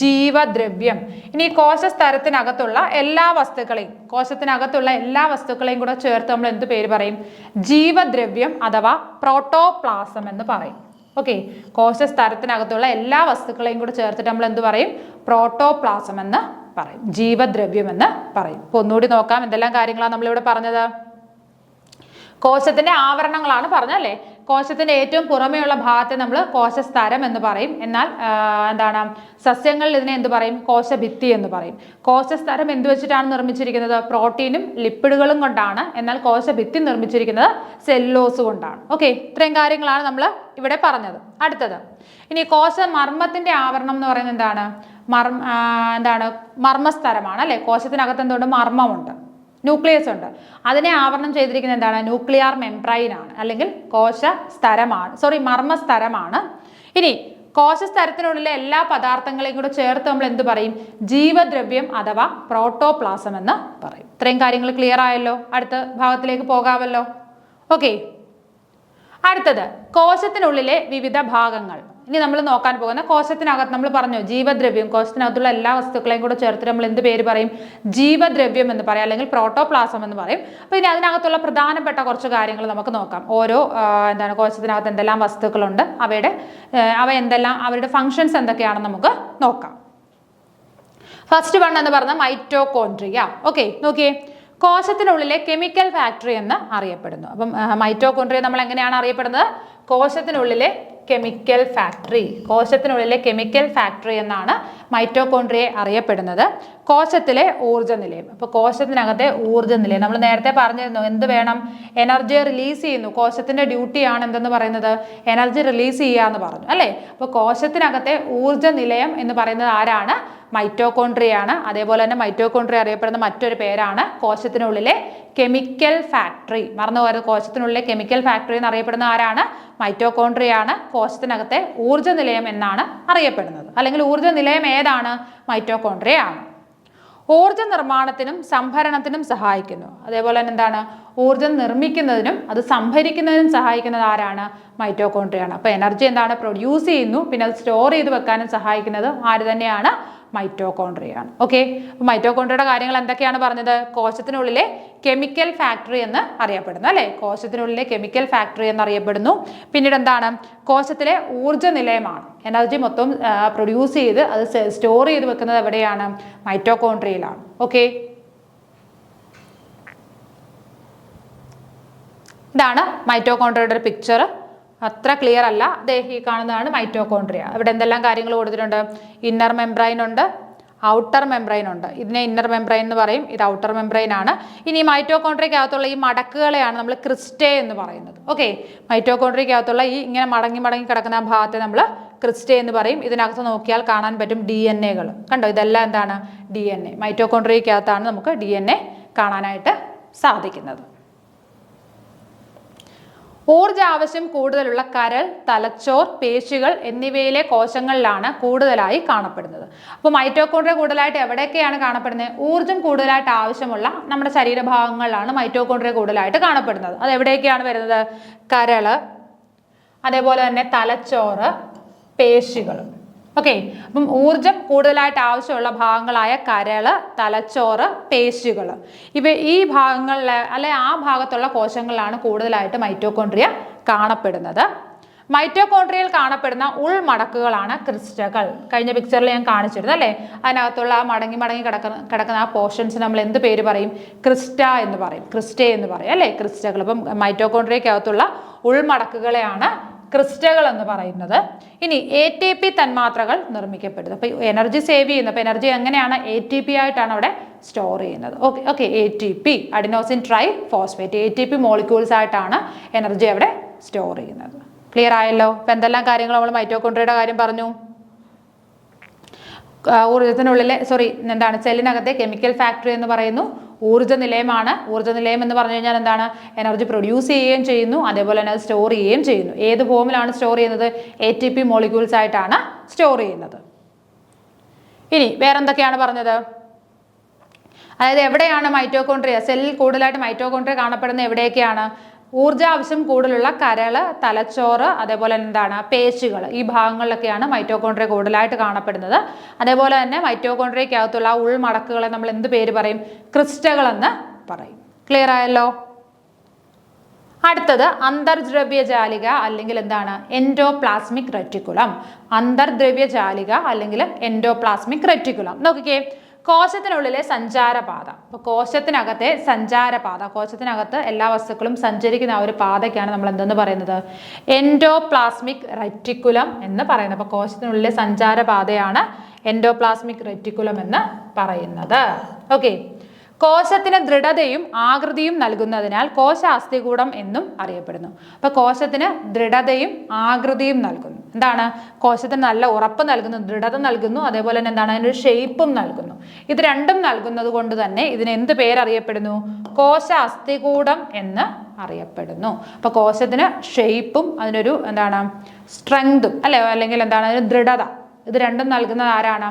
ജീവദ്രവ്യം. ഇനി കോശസ്തരത്തിനകത്തുള്ള എല്ലാ വസ്തുക്കളെയും, കോശത്തിനകത്തുള്ള എല്ലാ വസ്തുക്കളെയും കൂടെ ചേർത്ത് നമ്മൾ എന്ത് പേര് പറയും? ജീവദ്രവ്യം അഥവാ പ്രോട്ടോപ്ലാസം എന്ന് പറയും. ഓക്കെ, കോശസ്തരത്തിനകത്തുള്ള എല്ലാ വസ്തുക്കളെയും കൂടെ ചേർത്തിട്ട് നമ്മൾ എന്ത് പറയും? പ്രോട്ടോപ്ലാസം എന്ന് പറയും, ജീവദ്രവ്യം എന്ന് പറയും. അപ്പോൾ ഒന്നുകൂടി നോക്കാം എന്തെല്ലാം കാര്യങ്ങളാണ് നമ്മളിവിടെ പറഞ്ഞത്. കോശത്തിന്റെ ആവരണങ്ങളാണ് പറഞ്ഞല്ലേ. കോശത്തിന്റെ ഏറ്റവും പുറമേയുള്ള ഭാഗത്തെ നമ്മൾ കോശസ്തരം എന്ന് പറയും. എന്നാൽ എന്താണ് സസ്യങ്ങളിൽ ഇതിനെ എന്ത് പറയും? കോശഭിത്തി എന്ന് പറയും. കോശസ്തരം എന്ത് വെച്ചിട്ടാണ് നിർമ്മിച്ചിരിക്കുന്നത്? പ്രോട്ടീനും ലിപ്പിഡുകളും കൊണ്ടാണ്. എന്നാൽ കോശഭിത്തി നിർമ്മിച്ചിരിക്കുന്നത് സെല്ലുലോസ് കൊണ്ടാണ്. ഓക്കെ, ഇത്രയും കാര്യങ്ങളാണ് നമ്മൾ ഇവിടെ പറഞ്ഞത്. അടുത്തത് ഇനി കോശമർമ്മത്തിന്റെ ആവരണം എന്ന് പറയുന്നത് എന്താണ്? മർമ്മസ്തരമാണ് അല്ലെ. കോശത്തിനകത്ത് എന്തുകൊണ്ട്? മർമ്മമുണ്ട്, ന്യൂക്ലിയസ് ഉണ്ട്. അതിനെ ആവരണം ചെയ്തിരിക്കുന്നത് എന്താണ്? ന്യൂക്ലിയർ മെംബ്രൈൻ ആണ്, അല്ലെങ്കിൽ മർമ്മസ്തരമാണ്. ഇനി കോശസ്തരത്തിനുള്ളിലെ എല്ലാ പദാർത്ഥങ്ങളെയും കൂടെ ചേർത്ത് നമ്മൾ എന്ത് പറയും? ജീവദ്രവ്യം അഥവാ പ്രോട്ടോപ്ലാസം എന്ന് പറയും. ഇത്രയും കാര്യങ്ങൾ ക്ലിയർ ആയല്ലോ. അടുത്ത ഭാഗത്തിലേക്ക് പോകാമല്ലോ. ഓക്കെ, അടുത്തത് കോശത്തിനുള്ളിലെ വിവിധ ഭാഗങ്ങൾ. ഇനി നമ്മൾ നോക്കാൻ പോകുന്ന കോശത്തിനകത്ത് നമ്മൾ പറഞ്ഞു ജീവദ്രവ്യം, കോശത്തിനകത്തുള്ള എല്ലാ വസ്തുക്കളെയും കൂടെ ചേർത്ത് നമ്മൾ എന്ത് പേര് പറയും? ജീവദ്രവ്യം എന്ന് പറയും, അല്ലെങ്കിൽ പ്രോട്ടോപ്ലാസം എന്ന് പറയും. അപ്പോൾ ഇനി അതിനകത്തുള്ള പ്രധാനപ്പെട്ട കുറച്ച് കാര്യങ്ങൾ നമുക്ക് നോക്കാം. ഓരോ കോശത്തിനകത്ത് എന്തെല്ലാം വസ്തുക്കളുണ്ട്, അവരുടെ ഫങ്ഷൻസ് എന്തൊക്കെയാണെന്ന് നമുക്ക് നോക്കാം. ഫസ്റ്റ് വൺ എന്ന് പറഞ്ഞാൽ മൈറ്റോകോൺട്രിയ. ഓക്കെ, നോക്കിയേ, കോശത്തിനുള്ളിലെ കെമിക്കൽ ഫാക്ടറി എന്ന് അറിയപ്പെടുന്നു. അപ്പം മൈറ്റോകോൺട്രിയ നമ്മൾ എങ്ങനെയാണ് അറിയപ്പെടുന്നത്? കോശത്തിനുള്ളിലെ കെമിക്കൽ ഫാക്ടറി. കോശത്തിനുള്ളിലെ കെമിക്കൽ ഫാക്ടറി എന്നാണ് മൈറ്റോകോൺട്രിയയെ അറിയപ്പെടുന്നത്. കോശത്തിലെ ഊർജ്ജ നിലയം. അപ്പോൾ കോശത്തിനകത്തെ ഊർജ്ജ നിലയം നമ്മൾ നേരത്തെ പറഞ്ഞിരുന്നു. എന്ത് വേണം? എനർജി റിലീസ് ചെയ്യുന്നു. കോശത്തിന്റെ ഡ്യൂട്ടിയാണ് എന്തെന്ന് പറയുന്നത്? എനർജി റിലീസ് ചെയ്യുക എന്ന് പറഞ്ഞു അല്ലേ. അപ്പോൾ കോശത്തിനകത്തെ ഊർജ്ജ നിലയം എന്ന് പറയുന്നത് ആരാണ്? മൈറ്റോകോൺട്രിയയാണ്. അതേപോലെ തന്നെ മൈറ്റോകോൺട്രിയ അറിയപ്പെടുന്ന മറ്റൊരു പേരാണ് കോശത്തിനുള്ളിലെ കെമിക്കൽ ഫാക്ടറി. മറന്നുപോയത്, കോശത്തിനുള്ളിലെ കെമിക്കൽ ഫാക്ടറി എന്ന് അറിയപ്പെടുന്ന ആരാണ്? മൈറ്റോകോൺട്രിയയാണ്. കോശത്തിനകത്തെ ഊർജ്ജ നിലയം എന്നാണ് അറിയപ്പെടുന്നത്, അല്ലെങ്കിൽ ഊർജ്ജ നിലയം ഏതാണ്? മൈറ്റോകോൺട്രിയയാണ്. ഊർജ്ജ നിർമ്മാണത്തിനും സംഭരണത്തിനും സഹായിക്കുന്നു. അതേപോലെ തന്നെ എന്താണ്? ഊർജ്ജം നിർമ്മിക്കുന്നതിനും അത് സംഭരിക്കുന്നതിനും സഹായിക്കുന്നത് ആരാണ്? മൈറ്റോകോൺട്രിയയാണ്. അപ്പോൾ എനർജി എന്താണ്? പ്രൊഡ്യൂസ് ചെയ്യുന്നു, പിന്നെ അത് സ്റ്റോർ ചെയ്ത് വെക്കാനും സഹായിക്കുന്നത് ആര് തന്നെയാണ്? മൈറ്റോകോൺട്രിയയാണ്. ഓക്കെ, അപ്പോൾ മൈറ്റോകോൺട്രിയയുടെ കാര്യങ്ങൾ എന്തൊക്കെയാണ് പറഞ്ഞത്? കോശത്തിനുള്ളിലെ കെമിക്കൽ ഫാക്ടറി എന്ന് അറിയപ്പെടുന്നു അല്ലേ. കോശത്തിനുള്ളിലെ കെമിക്കൽ ഫാക്ടറി എന്നറിയപ്പെടുന്നു. പിന്നീട് എന്താണ്? കോശത്തിലെ ഊർജ്ജ നിലയമാണ്. എനർജി മൊത്തം പ്രൊഡ്യൂസ് ചെയ്ത് അത് സ്റ്റോർ ചെയ്ത് വെക്കുന്നത് എവിടെയാണ്? മൈറ്റോകോൺട്രിയയിലാണ്. ഓക്കെ, ഇതാണ് മൈറ്റോകോൺട്രിയയുടെ ഒരു പിക്ചർ. അത്ര ക്ലിയർ അല്ല. ഈ കാണുന്നതാണ് മൈറ്റോകോൺട്രിയ. ഇവിടെ എന്തെല്ലാം കാര്യങ്ങൾ കൊടുത്തിട്ടുണ്ട്? ഇന്നർ മെംബ്രൈൻ ഉണ്ട്, ഔട്ടർ മെംബ്രൈൻ ഉണ്ട്. ഇതിനെ ഇന്നർ മെംബ്രൈൻ എന്ന് പറയും, ഇത് ഔട്ടർ മെംബ്രൈൻ ആണ്. ഇനി മൈറ്റോകോൺട്രിയക്കകത്തുള്ള ഈ മടക്കുകളെയാണ് നമ്മൾ ക്രിസ്റ്റേ എന്ന് പറയുന്നത്. ഓക്കെ, മൈറ്റോകോൺട്രിയക്കകത്തുള്ള ഈ ഇങ്ങനെ മടങ്ങി കിടക്കുന്ന ഭാഗത്തെ നമ്മൾ ക്രിസ്റ്റേ എന്ന് പറയും. ഇതിനകത്ത് നോക്കിയാൽ കാണാൻ പറ്റും DNA കണ്ടോ. ഇതെല്ലാം എന്താണ്? DNA. മൈറ്റോകോൺട്രിയക്കകത്താണ് നമുക്ക് DNA കാണാനായിട്ട് സാധിക്കുന്നത്. ഊർജ്ജ ആവശ്യം കൂടുതലുള്ള കരൾ, തലച്ചോർ, പേശികൾ എന്നിവയിലെ കോശങ്ങളിലാണ് കൂടുതലായി കാണപ്പെടുന്നത്. അപ്പോൾ മൈറ്റോകോൺട്രിയ കൂടുതലായിട്ട് എവിടെയൊക്കെയാണ് കാണപ്പെടുന്നത്? ഊർജ്ജം കൂടുതലായിട്ട് ആവശ്യമുള്ള നമ്മുടെ ശരീരഭാഗങ്ങളിലാണ് മൈറ്റോകോൺട്രിയ കൂടുതലായിട്ട് കാണപ്പെടുന്നത്. അത് എവിടെയൊക്കെയാണ് വരുന്നത്? കരള്, അതേപോലെ തന്നെ തലച്ചോറ്, പേശികൾ. ഓക്കെ, അപ്പം ഊർജ്ജം കൂടുതലായിട്ട് ആവശ്യമുള്ള ഭാഗങ്ങളായ കരള്, തലച്ചോറ്, പേശികൾ, ഈ ഭാഗങ്ങളിലെ ആ ഭാഗത്തുള്ള കോശങ്ങളിലാണ് കൂടുതലായിട്ട് മൈറ്റോകോൺട്രിയ കാണപ്പെടുന്നത്. മൈറ്റോകോൺട്രിയയിൽ കാണപ്പെടുന്ന ഉൾമടക്കുകളാണ് ക്രിസ്റ്റകൾ. കഴിഞ്ഞ പിക്ചറിൽ ഞാൻ കാണിച്ചിരുന്നു അല്ലേ. അതിനകത്തുള്ള ആ മടങ്ങി കിടക്കുന്ന ആ പോർഷൻസ് നമ്മൾ എന്ത് പേര് പറയും? ക്രിസ്റ്റ എന്ന് പറയും, ക്രിസ്റ്റേ എന്ന് പറയും അല്ലേ, ക്രിസ്റ്റകൾ. അപ്പം മൈറ്റോകോൺട്രിയക്കകത്തുള്ള ഉൾമടക്കുകളെയാണ് ക്രിസ്റ്റകൾ എന്ന് പറയുന്നത്. ഇനി ATP തന്മാത്രകൾ നിർമ്മിക്കപ്പെടുന്നത്. അപ്പോൾ എനർജി സേവ് ചെയ്യുന്നത്. അപ്പോൾ എനർജി എങ്ങനെയാണ്? ATP ആയിട്ടാണ് അവിടെ സ്റ്റോർ ചെയ്യുന്നത്. Okay, ATP, adenosine try phosphate, ATP molecules ആയിട്ടാണ് എനർജി അവിടെ സ്റ്റോർ ചെയ്യുന്നത്. ക്ലിയർ ആയല്ലോ? ഇപ്പം എന്തെല്ലാം കാര്യങ്ങൾ നമ്മൾ മൈറ്റോകോൺട്രിയയുടെ കാര്യം പറഞ്ഞു. ഊർജ്ജത്തിനുള്ളിലെ എന്താണ് സെല്ലിനകത്തെ കെമിക്കൽ ഫാക്ടറി എന്ന് പറയുന്നു ഊർജ്ജ നിലയമാണ്. ഊർജ്ജ നിലയം എന്ന് പറഞ്ഞു കഴിഞ്ഞാൽ എന്താണ്? എനർജി പ്രൊഡ്യൂസ് ചെയ്യുകയും ചെയ്യുന്നു, അതേപോലെ തന്നെ അത് സ്റ്റോർ ചെയ്യുകയും ചെയ്യുന്നു. ഏത് ഫോമിലാണ് സ്റ്റോർ ചെയ്യുന്നത്? ATP മോളിക്യൂൾസ് ആയിട്ടാണ് സ്റ്റോർ ചെയ്യുന്നത്. ഇനി വേറെന്തൊക്കെയാണ് പറഞ്ഞത്? അതായത് എവിടെയാണ് മൈറ്റോകോൺട്രിയ സെല്ലിൽ കൂടുതലായിട്ട് മൈറ്റോകോൺട്രിയ കാണപ്പെടുന്നത് എവിടെയൊക്കെയാണ്? ഊർജ്ജാവശ്യം കൂടുതലുള്ള കരള്, തലച്ചോറ്, അതേപോലെ എന്താണ് പേശികൾ, ഈ ഭാഗങ്ങളിലൊക്കെയാണ് മൈറ്റോകോൺട്രിയ കൂടുതലായിട്ട് കാണപ്പെടുന്നത്. അതേപോലെ തന്നെ മൈറ്റോകോൺട്രിയക്കകത്തുള്ള ഉൾമടക്കുകളെ നമ്മൾ എന്ത് പേര് പറയും? ക്രിസ്റ്റകൾ എന്ന് പറയും. ക്ലിയർ ആയല്ലോ? അടുത്തത് അന്തർദ്രവ്യജാലിക അല്ലെങ്കിൽ എന്താണ്? Endoplasmic reticulum. അന്തർദ്രവ്യജാലിക അല്ലെങ്കിൽ എൻഡോപ്ലാസ്മിക് റെറ്റിക്കുലം. നോക്കിക്കേ, കോശത്തിനുള്ളിലെ സഞ്ചാരപാത. അപ്പോൾ കോശത്തിനകത്തെ സഞ്ചാരപാത, കോശത്തിനകത്ത് എല്ലാ വസ്തുക്കളും സഞ്ചരിക്കുന്ന ആ ഒരു പാതയ്ക്കാണ് നമ്മൾ എന്തെന്ന് പറയുന്നത്? എൻഡോപ്ലാസ്മിക് റെറ്റിക്കുലം എന്ന് പറയുന്നത്. അപ്പോൾ കോശത്തിനുള്ളിലെ സഞ്ചാരപാതയാണ് എൻഡോപ്ലാസ്മിക് റെറ്റിക്കുലം എന്ന് പറയുന്നത്. ഓക്കെ, കോശത്തിന് ദൃഢതയും ആകൃതിയും നൽകുന്നതിനാൽ കോശാസ്ഥികൂടം എന്നും അറിയപ്പെടുന്നു. അപ്പൊ കോശത്തിന് ദൃഢതയും ആകൃതിയും നൽകുന്നു. എന്താണ്? കോശത്തിന് നല്ല ഉറപ്പ് നൽകുന്നു, ദൃഢത നൽകുന്നു, അതേപോലെ തന്നെ എന്താണ്? അതിനൊരു ഷേപ്പും നൽകുന്നു. ഇത് രണ്ടും നൽകുന്നത് കൊണ്ട് തന്നെ ഇതിന് എന്ത് പേരറിയപ്പെടുന്നു? കോശാസ്ഥികൂടം എന്ന് അറിയപ്പെടുന്നു. അപ്പൊ കോശത്തിന് ഷേപ്പും അതിനൊരു എന്താണ്? സ്ട്രെങ്തും അല്ലെങ്കിൽ എന്താണ്? അതിന് ദൃഢത, ഇത് രണ്ടും നൽകുന്നത് ആരാണ്?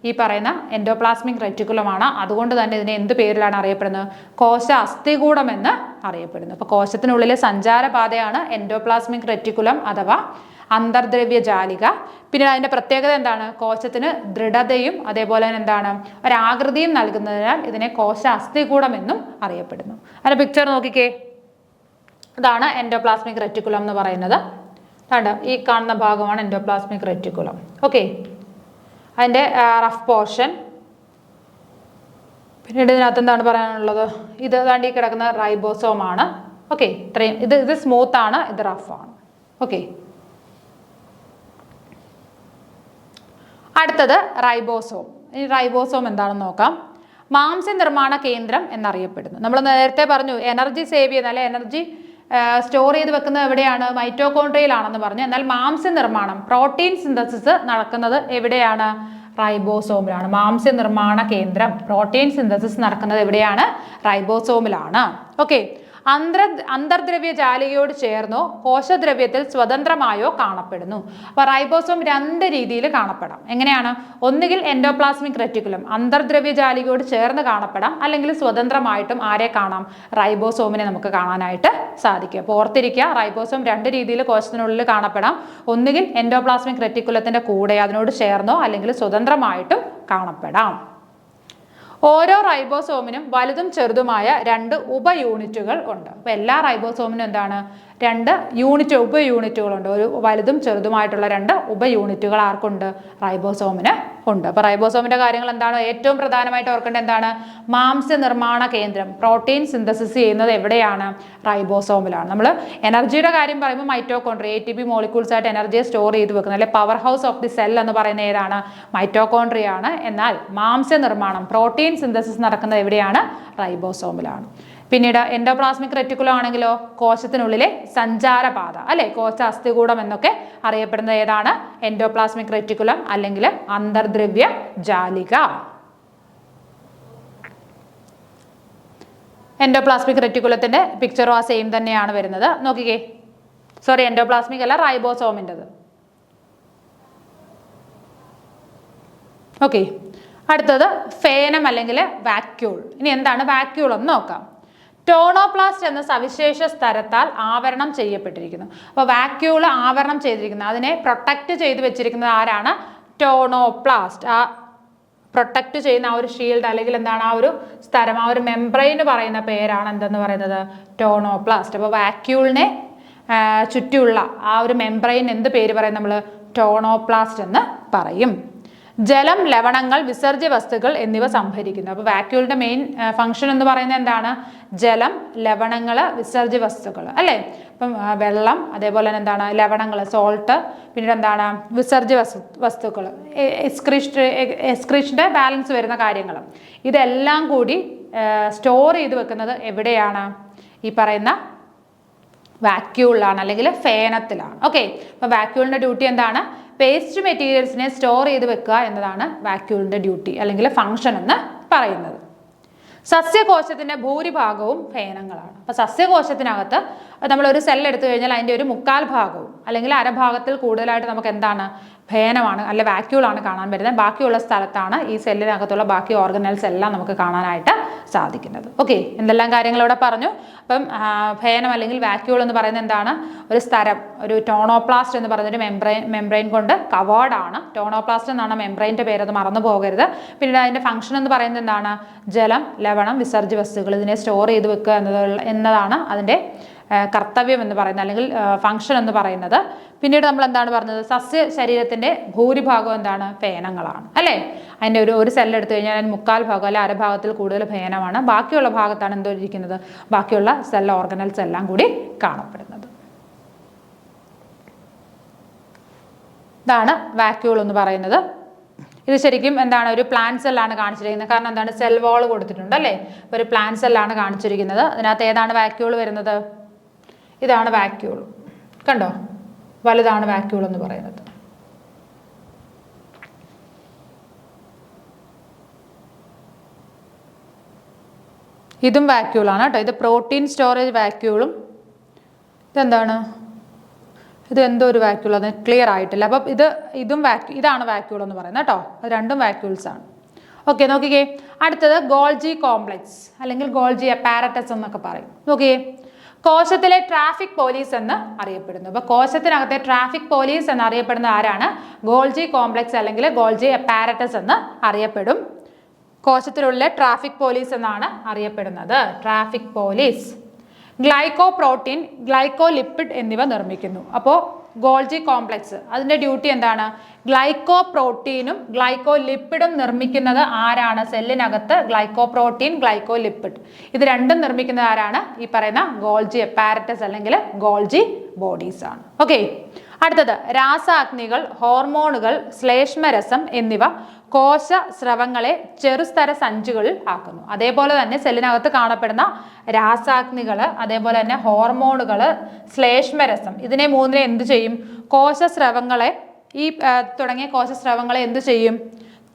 ഈ പറയുന്ന എൻഡോപ്ലാസ്മിക് റെറ്റിക്കുലമാണ്. അതുകൊണ്ട് തന്നെ ഇതിനെ എന്ത് പേരിലാണ് അറിയപ്പെടുന്നത്? കോശ അസ്ഥികൂടം എന്ന് അറിയപ്പെടുന്നു. അപ്പോൾ കോശത്തിനുള്ളിലെ സഞ്ചാരപാതയാണ് എൻഡോപ്ലാസ്മിക് റെറ്റിക്കുലം അഥവാ അന്തർദ്രവ്യജാലിക. പിന്നെ അതിൻ്റെ പ്രത്യേകത എന്താണ്? കോശത്തിന് ദൃഢതയും അതേപോലെ തന്നെ എന്താണ്? ഒരാകൃതിയും നൽകുന്നതിനാൽ ഇതിനെ കോശ അസ്ഥികൂടം എന്നും അറിയപ്പെടുന്നു. അതിൻ്റെ പിക്ചർ നോക്കിക്കേ, ഇതാണ് എൻഡോപ്ലാസ്മിക് റെറ്റിക്കുലം എന്ന് പറയുന്നത്. ഈ കാണുന്ന ഭാഗമാണ് എൻഡോപ്ലാസ്മിക് റെറ്റിക്കുലം. ഓക്കെ, അതിൻ്റെ റഫ് പോർഷൻ. പിന്നീട് ഇതിനകത്ത് എന്താണ് പറയാനുള്ളത്? ഇത് താണ്ടി കിടക്കുന്ന റൈബോസോമാണ്. ഓക്കെ, ഇത്രയും. ഇത് സ്മൂത്ത് ആണ്, ഇത് റഫ് ആണ്. ഓക്കെ, അടുത്തത് റൈബോസോം. ഈ റൈബോസോം എന്താണെന്ന് നോക്കാം. മാംസ്യ നിർമ്മാണ കേന്ദ്രം എന്നറിയപ്പെടുന്നു. നമ്മൾ നേരത്തെ പറഞ്ഞു എനർജി സേവ് ചെയ്യുന്ന അല്ലെ എനർജി സ്റ്റോർ ചെയ്ത് വെക്കുന്നത് എവിടെയാണ്? മൈറ്റോകോൺട്രിയയിലാണെന്ന് പറഞ്ഞു. എന്നാൽ മാംസ്യ നിർമ്മാണം, പ്രോട്ടീൻ സിന്തസിസ് നടക്കുന്നത് എവിടെയാണ്? റൈബോസോമിലാണ്. മാംസ്യ നിർമ്മാണ കേന്ദ്രം, പ്രോട്ടീൻ സിന്തസിസ് നടക്കുന്നത് എവിടെയാണ്? റൈബോസോമിലാണ്. ഓക്കെ, അന്തർദ്രവ്യ ജാലികയോട് ചേർന്നോ കോശദ്രവ്യത്തിൽ സ്വതന്ത്രമായോ കാണപ്പെടുന്നു. അപ്പോൾ റൈബോസോം രണ്ട് രീതിയിൽ കാണപ്പെടാം. എങ്ങനെയാണ്? ഒന്നുകിൽ എൻഡോപ്ലാസ്മിക് റെറ്റിക്കുലം അന്തർദ്രവ്യ ജാലികയോട് ചേർന്ന് കാണപ്പെടാം, അല്ലെങ്കിൽ സ്വതന്ത്രമായിട്ടും ആരെ കാണാം? റൈബോസോമിനെ നമുക്ക് കാണാനായിട്ട് സാധിക്കും. അപ്പോൾ ഓർത്തിരിക്കുക, റൈബോസോം രണ്ട് രീതിയിൽ കോശത്തിനുള്ളിൽ കാണപ്പെടാം. ഒന്നുകിൽ എൻഡോപ്ലാസ്മിക് റെറ്റിക്കുലത്തിന്റെ കൂടെ അതിനോട് ചേർന്നോ അല്ലെങ്കിൽ സ്വതന്ത്രമായിട്ടും കാണപ്പെടാം. ഓരോ റൈബോസോമിനും വലുതും ചെറുതുമായ രണ്ട് ഉപയൂണിറ്റുകൾ ഉണ്ട്. അപ്പോൾ എല്ലാ റൈബോസോമിനും എന്താണ്? രണ്ട് ഉപയൂണിറ്റുകളുണ്ട്. ഒരു വലുതും ചെറുതുമായിട്ടുള്ള രണ്ട് ഉപയൂണിറ്റുകൾ ആർക്കുണ്ട്? റൈബോസോമിന് ഉണ്ട്. അപ്പോൾ റൈബോസോമിന്റെ കാര്യങ്ങൾ എന്താണ്? ഏറ്റവും പ്രധാനമായിട്ട് ഓർക്കേണ്ടത് എന്താണ്? മാംസ്യ നിർമ്മാണ കേന്ദ്രം, പ്രോട്ടീൻ സിന്തസിസ് ചെയ്യുന്നത് എവിടെയാണ്? റൈബോസോമിലാണ്. നമ്മൾ എനർജിയുടെ കാര്യം പറയുമ്പോൾ മൈറ്റോകോൺട്രിയ, ATP മോളിക്യൂൾസ് ആയിട്ട് എനർജിയെ സ്റ്റോർ ചെയ്ത് വെക്കുന്നത്, അല്ലെ power house of the cell എന്ന് പറയുന്ന ഏതാണ്? മൈറ്റോകോൺട്രിയ ആണ്. എന്നാൽ മാംസ്യ നിർമ്മാണം, പ്രോട്ടീൻ സിന്തസിസ് നടക്കുന്നത് എവിടെയാണ്? റൈബോസോമിലാണ്. പിന്നീട് എൻഡോപ്ലാസ്മിക് റെറ്റിക്കുലം ആണെങ്കിലോ കോശത്തിനുള്ളിലെ സഞ്ചാരപാത, അല്ലെ കോശ അസ്ഥികൂടം എന്നൊക്കെ അറിയപ്പെടുന്നത് ഏതാണ്? എൻഡോപ്ലാസ്മിക് റെറ്റിക്കുലം അല്ലെങ്കിൽ അന്തർദ്രവ്യ ജാലിക. എൻഡോപ്ലാസ്മിക് റെറ്റിക്കുലത്തിന്റെ പിക്ചറും ആ സെയിം തന്നെയാണ് വരുന്നത്. നോക്കിക്കേ, എൻഡോപ്ലാസ്മിക് അല്ല, റൈബോസോമിൻ്റെത്. ഓക്കെ, അടുത്തത് ഫേനം അല്ലെങ്കിൽ വാക്യൂൾ. ഇനി എന്താണ് വാക്യൂൾ എന്ന് നോക്കാം. ടോണോപ്ലാസ്റ്റ് എന്ന സവിശേഷ സ്തരത്താൽ ആവരണം ചെയ്യപ്പെട്ടിരിക്കുന്നു. അപ്പോൾ വാക്യൂൾ ആവരണം ചെയ്തിരിക്കുന്നത്, അതിനെ പ്രൊട്ടക്റ്റ് ചെയ്ത് വെച്ചിരിക്കുന്നത് ആരാണ്? ടോണോപ്ലാസ്റ്റ്. ആ പ്രൊട്ടക്റ്റ് ചെയ്യുന്ന ആ ഒരു ഷീൽഡ് അല്ലെങ്കിൽ എന്താണ് ആ ഒരു സ്തരം, ആ ഒരു മെംബ്രെയിൻ പറയുന്ന പേരാണ് എന്തെന്ന് പറയുന്നത്? ടോണോപ്ലാസ്റ്റ്. അപ്പോൾ വാക്യൂളിനെ ചുറ്റിയുള്ള ആ ഒരു മെംബ്രെയിൻ എന്ത് പേര് പറയും നമ്മൾ? ടോണോപ്ലാസ്റ്റ് എന്ന് പറയും. ജലം, ലവണങ്ങൾ, വിസർജ്യ വസ്തുക്കൾ എന്നിവ സംഭരിക്കുന്നു. അപ്പോൾ വാക്യൂളിന്റെ മെയിൻ ഫംഗ്ഷൻ എന്ന് പറയുന്നത് എന്താണ്? ജലം, ലവണങ്ങൾ, വിസർജ്യ വസ്തുക്കൾ, അല്ലേ? ഇപ്പം വെള്ളം, അതേപോലെ തന്നെ എന്താണ്? ലവണങ്ങൾ, സോൾട്ട്, പിന്നീട് എന്താണ്? വിസർജ്യ വസ്തുക്കൾ, എക്സ്ക്രീഷന്റെ ബാലൻസ് വരുന്ന കാര്യങ്ങൾ, ഇതെല്ലാം കൂടി സ്റ്റോർ ചെയ്ത് വെക്കുന്നത് എവിടെയാണ്? ഈ പറയുന്ന വാക്യൂളിലാണ് അല്ലെങ്കിൽ ഫേനത്തിലാണ്. ഓക്കെ, അപ്പോൾ വാക്യൂളിൻ്റെ ഡ്യൂട്ടി എന്താണ്? വേസ്റ്റ് മെറ്റീരിയൽസിനെ സ്റ്റോർ ചെയ്ത് വെക്കുക എന്നതാണ് വാക്യൂളിൻ്റെ ഡ്യൂട്ടി അല്ലെങ്കിൽ ഫങ്ഷൻ എന്ന് പറയുന്നത്. സസ്യകോശത്തിൻ്റെ ഭൂരിഭാഗവും ഫേനങ്ങളാണ്. അപ്പോൾ സസ്യകോശത്തിനകത്ത് നമ്മളൊരു സെൽ എടുത്തു കഴിഞ്ഞാൽ അതിൻ്റെ ഒരു 1/4 ഭാഗവും അല്ലെങ്കിൽ അരഭാഗത്തിൽ കൂടുതലായിട്ട് നമുക്ക് എന്താണ്? ഫേനമാണ് അല്ലെ വാക്യൂളാണ് കാണാൻ വരുന്നത്. ബാക്കിയുള്ള സ്ഥലത്താണ് ഈ സെല്ലിനകത്തുള്ള ബാക്കി ഓർഗനൽസ് എല്ലാം നമുക്ക് കാണാനായിട്ട് സാധിക്കുന്നത്. ഓക്കെ, എന്തെല്ലാം കാര്യങ്ങൾ ഇവിടെ പറഞ്ഞു. അപ്പം ഫേനം അല്ലെങ്കിൽ വാക്യൂൾ എന്ന് പറയുന്നത് എന്താണ്? ഒരു സ്ഥലം, ഒരു ടോണോപ്ലാസ്റ്റ് എന്ന് പറയുന്നൊരു മെംബ്രെയിൻ കൊണ്ട് കവേർഡ് ആണ്. ടോണോപ്ലാസ്റ്റ് എന്നാണ് മെംബ്രെയിൻ്റെ പേര്, അത് മറന്നു പോകരുത്. പിന്നീട് അതിൻ്റെ ഫംഗ്ഷൻ എന്ന് പറയുന്നത് എന്താണ്? ജലം, ലവണം, വിസർജ്യ വസ്തുക്കൾ ഇതിനെ സ്റ്റോർ ചെയ്ത് വെക്കുക എന്നതാണ് അതിൻ്റെ കർത്തവ്യം എന്ന് പറയുന്നത് അല്ലെങ്കിൽ ഫംഗ്ഷൻ എന്ന് പറയുന്നത്. പിന്നീട് നമ്മൾ എന്താണ് പറഞ്ഞത്? സസ്യ ശരീരത്തിൻ്റെ ഭൂരിഭാഗം എന്താണ്? ഫേനങ്ങളാണ് അല്ലേ. അതിൻ്റെ ഒരു സെല്ല് എടുത്തു കഴിഞ്ഞാൽ അതിന് 1/4 ഭാഗം അല്ലെ അരഭാഗത്തിൽ കൂടുതൽ ഫേനമാണ്. ബാക്കിയുള്ള ഭാഗത്താണ് എന്തോ ഇരിക്കുന്നത്? ബാക്കിയുള്ള സെൽ ഓർഗനൽസ് എല്ലാം കൂടി കാണപ്പെടുന്നത്. ഇതാണ് വാക്യൂൾ എന്ന് പറയുന്നത്. ഇത് ശരിക്കും എന്താണ്? ഒരു പ്ലാൻ സെല്ലാണ് കാണിച്ചിരിക്കുന്നത്. കാരണം എന്താണ്? സെൽ വാൾ കൊടുത്തിട്ടുണ്ട് അല്ലേ. ഒരു പ്ലാൻ സെല്ലാണ് കാണിച്ചിരിക്കുന്നത്. അതിനകത്ത് ഏതാണ് വാക്യൂൾ വരുന്നത്? ഇതാണ് വാക്യൂൾ. കണ്ടോ, വലുതാണ് വാക്യൂൾ എന്ന് പറയുന്നത്. ഇതും വാക്യൂളാണ് കേട്ടോ. ഇത് പ്രോട്ടീൻ സ്റ്റോറേജ് വാക്യൂളും. ഇതെന്താണ്? ഇത് എന്തോ ഒരു വാക്യൂൾ, അത് ക്ലിയർ ആയിട്ടില്ല. അപ്പം ഇതാണ് വാക്യൂൾ എന്ന് പറയുന്നത് കേട്ടോ. അത് രണ്ടും വാക്യൂൾസ് ആണ്. ഓക്കെ, നോക്കിക്കേ. അടുത്തത് ഗോൾജി കോംപ്ലക്സ് അല്ലെങ്കിൽ ഗോൾജി അപ്പാരറ്റസ് എന്നൊക്കെ പറയും. നോക്കിയേ, കോശത്തിലെ ട്രാഫിക് പോലീസ് എന്ന് അറിയപ്പെടുന്നു. അപ്പോൾ കോശത്തിനകത്തെ ട്രാഫിക് പോലീസ് എന്നറിയപ്പെടുന്ന ആരാണ്? ഗോൾജി കോംപ്ലക്സ് അല്ലെങ്കിൽ ഗോൾജി അപ്പാരറ്റസ് എന്ന് അറിയപ്പെടും. കോശത്തിലുള്ള ട്രാഫിക് പോലീസ് എന്നാണ് അറിയപ്പെടുന്നത്. Traffic police glyco protein, glyco lipid എന്നിവ നിർമ്മിക്കുന്നു. അപ്പോൾ ഗോൾജി കോംപ്ലക്സ് അതിൻ്റെ ഡ്യൂട്ടി എന്താണ്? ഗ്ലൈക്കോ പ്രോട്ടീനും ഗ്ലൈക്കോ ലിപ്പിഡും നിർമ്മിക്കുന്നത് ആരാണ്? സെല്ലിനകത്ത് ഗ്ലൈക്കോ പ്രോട്ടീൻ, ഗ്ലൈക്കോ ലിപ്പിഡ് ഇത് രണ്ടും നിർമ്മിക്കുന്നത് ആരാണ്? ഈ പറയുന്ന ഗോൾജി അപ്പാരറ്റസ് അല്ലെങ്കിൽ ഗോൾജി ബോഡീസ് ആണ്. ഓക്കെ, അടുത്തത് രാസാഗ്നികൾ, ഹോർമോണുകൾ, ശ്ലേഷ്മരസം എന്നിവ കോശ സ്രവങ്ങളെ ചെറുസ്തര സഞ്ചികളിൽ ആക്കുന്നു. അതേപോലെ തന്നെ സെല്ലിനകത്ത് കാണപ്പെടുന്ന രാസാഗ്നികൾ, അതേപോലെ തന്നെ ഹോർമോണുകൾ, ശ്ലേഷ്മരസം ഇതിനെ മൂന്നിനെ എന്ത് ചെയ്യും? കോശസ്രവങ്ങളെ തുടങ്ങിയ കോശസ്രവങ്ങളെ എന്ത് ചെയ്യും?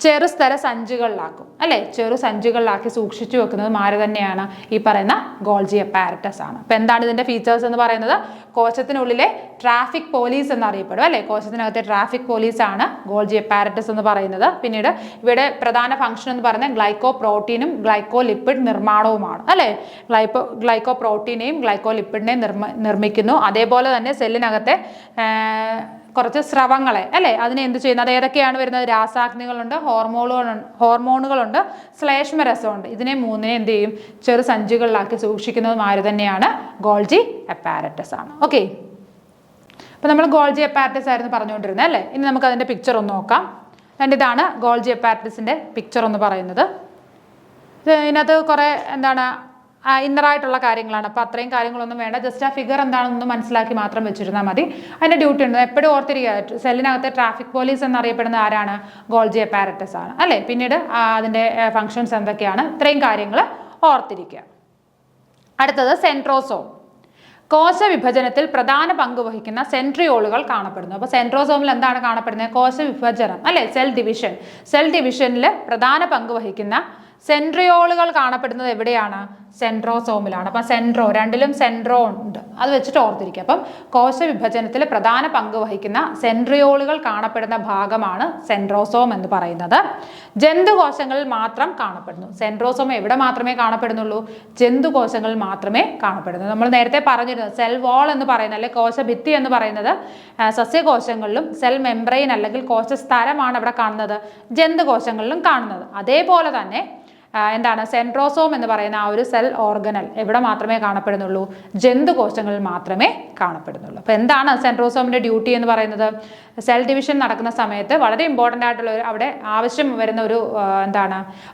ചെറുസ്തര സഞ്ചികളിലാക്കും അല്ലേ. ചെറു സഞ്ചികളിലാക്കി സൂക്ഷിച്ചു വെക്കുന്നത് ആര് തന്നെയാണ്? ഈ പറയുന്ന ഗോൾജി അപ്പാരറ്റസ് ആണ്. അപ്പം എന്താണ് ഇതിൻ്റെ ഫീച്ചേഴ്സ് എന്ന് പറയുന്നത്? കോശത്തിനുള്ളിലെ ട്രാഫിക് പോലീസ് എന്നറിയപ്പെടും അല്ലേ. കോശത്തിനകത്തെ ട്രാഫിക് പോലീസ് ആണ് ഗോൾജി അപ്പാരറ്റസ് എന്ന് പറയുന്നത്. പിന്നീട് ഇവിടെ പ്രധാന ഫംഗ്ഷൻ എന്ന് പറയുന്നത് ഗ്ലൈക്കോ പ്രോട്ടീനും ഗ്ലൈക്കോ ലിപ്പിഡ് നിർമ്മാണവുമാണ് അല്ലേ. ഗ്ലൈക്കോ പ്രോട്ടീനെയും ഗ്ലൈക്കോ ലിപ്പിഡിനെയും നിർമ്മിക്കുന്നു. അതേപോലെ തന്നെ സെല്ലിനകത്തെ കുറച്ച് സ്രവങ്ങളെ അല്ലേ അതിനെ എന്ത് ചെയ്യുന്നത്? അത് ഏതൊക്കെയാണ് വരുന്നത്? രാസാഗ്നികളുണ്ട്, ഹോർമോണുകളുണ്ട്, ശ്ലേഷ്മരസമുണ്ട്. ഇതിനെ മൂന്നിനെ എന്ത് ചെയ്യും? ചെറു സഞ്ചികളിലാക്കി സൂക്ഷിക്കുന്നതും ആര് തന്നെയാണ്? ഗോൾജി അപ്പാരറ്റസ് ആണ്. ഓക്കെ, അപ്പം നമ്മൾ ഗോൾജി അപ്പാരറ്റസ് ആയിരുന്നു പറഞ്ഞുകൊണ്ടിരുന്നത് അല്ലേ. ഇനി നമുക്ക് അതിൻ്റെ പിക്ചർ ഒന്ന് നോക്കാം. ഇതാണ് ഗോൾജി അപ്പാരറ്റസിൻ്റെ പിക്ചർ എന്ന് പറയുന്നത്. ഇതിനകത്ത് കുറേ എന്താണ് ഇന്നറായിട്ടുള്ള കാര്യങ്ങളാണ്. അപ്പോൾ അത്രയും കാര്യങ്ങളൊന്നും വേണ്ട. ജസ്റ്റ് ആ ഫിഗർ എന്താണെന്നൊന്ന് മനസ്സിലാക്കി മാത്രം വെച്ചിരുന്നാൽ മതി. അതിൻ്റെ ഡ്യൂട്ടി ഉണ്ട്. എപ്പോഴും ഓർത്തിരിക്കുക, സെല്ലിനകത്തെ ട്രാഫിക് പോലീസ് എന്നറിയപ്പെടുന്ന ആരാണ്? ഗോൾജി അപ്പാരറ്റസ് ആണ് അല്ലേ. പിന്നീട് അതിൻ്റെ ഫങ്ഷൻസ് എന്തൊക്കെയാണ്? ഇത്രയും കാര്യങ്ങൾ ഓർത്തിരിക്കുക. അടുത്തത് സെൻട്രോസോം. കോശവിഭജനത്തിൽ പ്രധാന പങ്ക് വഹിക്കുന്ന സെൻട്രിയോളുകൾ കാണപ്പെടുന്നു. അപ്പോൾ സെൻട്രോസോമിൽ എന്താണ് കാണപ്പെടുന്നത്? കോശവിഭജനം അല്ലേ, സെൽ ഡിവിഷൻ. സെൽ ഡിവിഷനിൽ പ്രധാന പങ്ക് വഹിക്കുന്ന സെൻട്രിയോളുകൾ കാണപ്പെടുന്നത് എവിടെയാണ്? സെൻട്രോസോമിലാണ്. അപ്പം രണ്ടിലും സെൻട്രോ ഉണ്ട്, അത് വെച്ചിട്ട് ഓർത്തിരിക്കുക. അപ്പം കോശവിഭജനത്തിൽ പ്രധാന പങ്ക് വഹിക്കുന്ന സെൻട്രിയോളുകൾ കാണപ്പെടുന്ന ഭാഗമാണ് സെൻട്രോസോം എന്ന് പറയുന്നത്. ജന്തുകോശങ്ങളിൽ മാത്രം കാണപ്പെടുന്നു. സെൻട്രോസോം എവിടെ മാത്രമേ കാണപ്പെടുന്നുള്ളൂ? ജന്തുകോശങ്ങളിൽ മാത്രമേ കാണപ്പെടുന്നു. നമ്മൾ നേരത്തെ പറഞ്ഞിരുന്നു സെൽ വാൾ എന്ന് പറയുന്നത് അല്ലെങ്കിൽ കോശഭിത്തി എന്ന് പറയുന്നത് സസ്യകോശങ്ങളിലും സെൽ മെംബ്രെയിൻ അല്ലെങ്കിൽ കോശസ്തരമാണ് ഇവിടെ കാണുന്നത്, ജന്തുകോശങ്ങളിലും കാണുന്നത്. അതേപോലെ തന്നെ എന്താണ് സെൻട്രോസോം എന്ന് പറയുന്ന ആ ഒരു സെൽ ഓർഗനൽ എവിടെ മാത്രമേ കാണപ്പെടുന്നുള്ളൂ? ജന്തുകോശങ്ങളിൽ മാത്രമേ കാണപ്പെടുന്നുള്ളൂ. അപ്പോൾ എന്താണ് സെൻട്രോസോമിൻ്റെ ഡ്യൂട്ടി എന്ന് പറയുന്നത്? സെൽ ഡിവിഷൻ നടക്കുന്ന സമയത്ത് വളരെ ഇമ്പോർട്ടൻ്റ് ആയിട്ടുള്ള അവിടെ ആവശ്യം വരുന്ന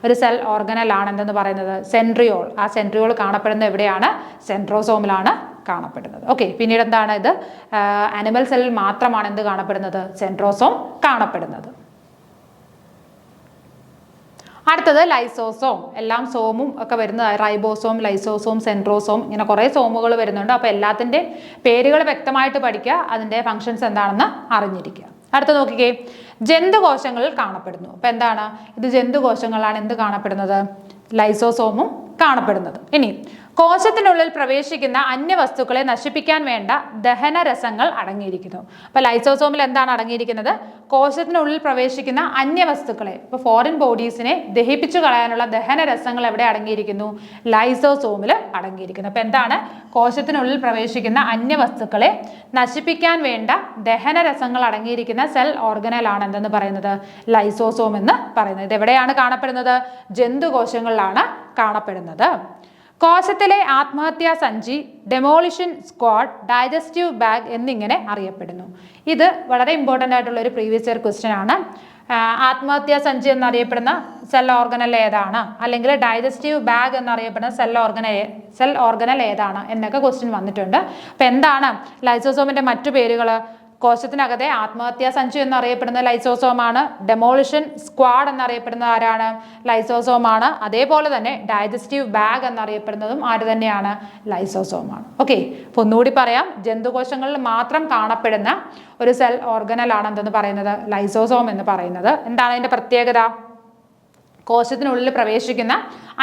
ഒരു സെൽ ഓർഗനലാണ് എന്തെന്ന് പറയുന്നത്? സെൻട്രിയോൾ. ആ സെൻട്രിയോൾ കാണപ്പെടുന്നത് എവിടെയാണ്? സെൻട്രോസോമിലാണ് കാണപ്പെടുന്നത്. ഓക്കെ, പിന്നീട് എന്താണ് ഇത്? ആനിമൽ സെല്ലിൽ മാത്രമാണ് എന്ത് കാണപ്പെടുന്നത്? സെൻട്രോസോം കാണപ്പെടുന്നത്. അടുത്തത് ലൈസോസോം. എല്ലാം സോമും ഒക്കെ വരുന്ന റൈബോസോം, ലൈസോസോം, സെൻട്രോസോം, ഇങ്ങനെ കുറേ സോമുകൾ വരുന്നുണ്ട്. അപ്പോൾ എല്ലാത്തിൻ്റെ പേരുകൾ വ്യക്തമായിട്ട് പഠിക്കുക, അതിൻ്റെ ഫങ്ഷൻസ് എന്താണെന്ന് അറിഞ്ഞിരിക്കുക. അടുത്ത നോക്കിക്കേ, ജന്തുകോശങ്ങളിൽ കാണപ്പെടുന്നു. അപ്പോൾ എന്താണ് ഇത്? ജന്തുകോശങ്ങളാണ് എന്ത് കാണപ്പെടുന്നത്? ലൈസോസോമും കാണപ്പെടുന്നത്. ഇനി കോശത്തിനുള്ളിൽ പ്രവേശിക്കുന്ന അന്യവസ്തുക്കളെ നശിപ്പിക്കാൻ വേണ്ട ദഹനരസങ്ങൾ അടങ്ങിയിരിക്കുന്നു. അപ്പോൾ ലൈസോസോമിൽ എന്താണ് അടങ്ങിയിരിക്കുന്നത്? കോശത്തിനുള്ളിൽ പ്രവേശിക്കുന്ന അന്യവസ്തുക്കളെ, ഇപ്പോൾ ഫോറിൻ ബോഡീസിനെ ദഹിപ്പിച്ചു കളയാനുള്ള ദഹനരസങ്ങൾ എവിടെ അടങ്ങിയിരിക്കുന്നു? ലൈസോസോമിൽ അടങ്ങിയിരിക്കുന്നു. അപ്പോൾ എന്താണ്? കോശത്തിനുള്ളിൽ പ്രവേശിക്കുന്ന അന്യവസ്തുക്കളെ നശിപ്പിക്കാൻ വേണ്ട ദഹനരസങ്ങൾ അടങ്ങിയിരിക്കുന്ന സെൽ ഓർഗനലാണ് എന്തെന്ന് പറയുന്നത്? ലൈസോസോം എന്ന് പറയുന്നത്. ഇത് എവിടെയാണ് കാണപ്പെടുന്നത്? ജന്തുകോശങ്ങളിലാണ് കാണപ്പെടുന്നത്. കോശത്തിലെ ആത്മഹത്യാ സഞ്ചി, ഡെമോളിഷൻ സ്ക്വാഡ്, ഡൈജസ്റ്റീവ് ബാഗ് എന്നിങ്ങനെ അറിയപ്പെടുന്നു. ഇത് വളരെ ഇമ്പോർട്ടൻ്റ് ആയിട്ടുള്ള ഒരു പ്രീവിയസ് ഇയർ ക്വസ്റ്റ്യൻ ആണ്. ആത്മഹത്യാ സഞ്ചി എന്നറിയപ്പെടുന്ന സെൽ ഓർഗനൽ ഏതാണ്, അല്ലെങ്കിൽ ഡൈജസ്റ്റീവ് ബാഗ് എന്നറിയപ്പെടുന്ന സെൽ ഓർഗനൽ ഏതാണ് എന്നൊക്കെ ക്വസ്റ്റ്യൻ വന്നിട്ടുണ്ട്. അപ്പം എന്താണ് ലൈസോസോമിൻ്റെ മറ്റു പേരുകൾ? കോശത്തിനകത്തെ ആത്മഹത്യാ സഞ്ചി എന്നറിയപ്പെടുന്ന ലൈസോസോമാണ്. ഡെമോളിഷൻ സ്ക്വാഡ് എന്നറിയപ്പെടുന്നത് ആരാണ്? ലൈസോസോമാണ്. അതേപോലെ തന്നെ ഡൈജസ്റ്റീവ് ബാഗ് എന്നറിയപ്പെടുന്നതും ആര് തന്നെയാണ്? ലൈസോസോമാണ്. ഓക്കെ, അപ്പോൾ ഒന്നുകൂടി പറയാം, ജന്തുകോശങ്ങളിൽ മാത്രം കാണപ്പെടുന്ന ഒരു സെൽ ഓർഗനലാണ് എന്തെന്ന് പറയുന്നത്? ലൈസോസോം എന്ന് പറയുന്നത്. എന്താണ് അതിൻ്റെ പ്രത്യേകത? കോശത്തിനുള്ളിൽ പ്രവേശിക്കുന്ന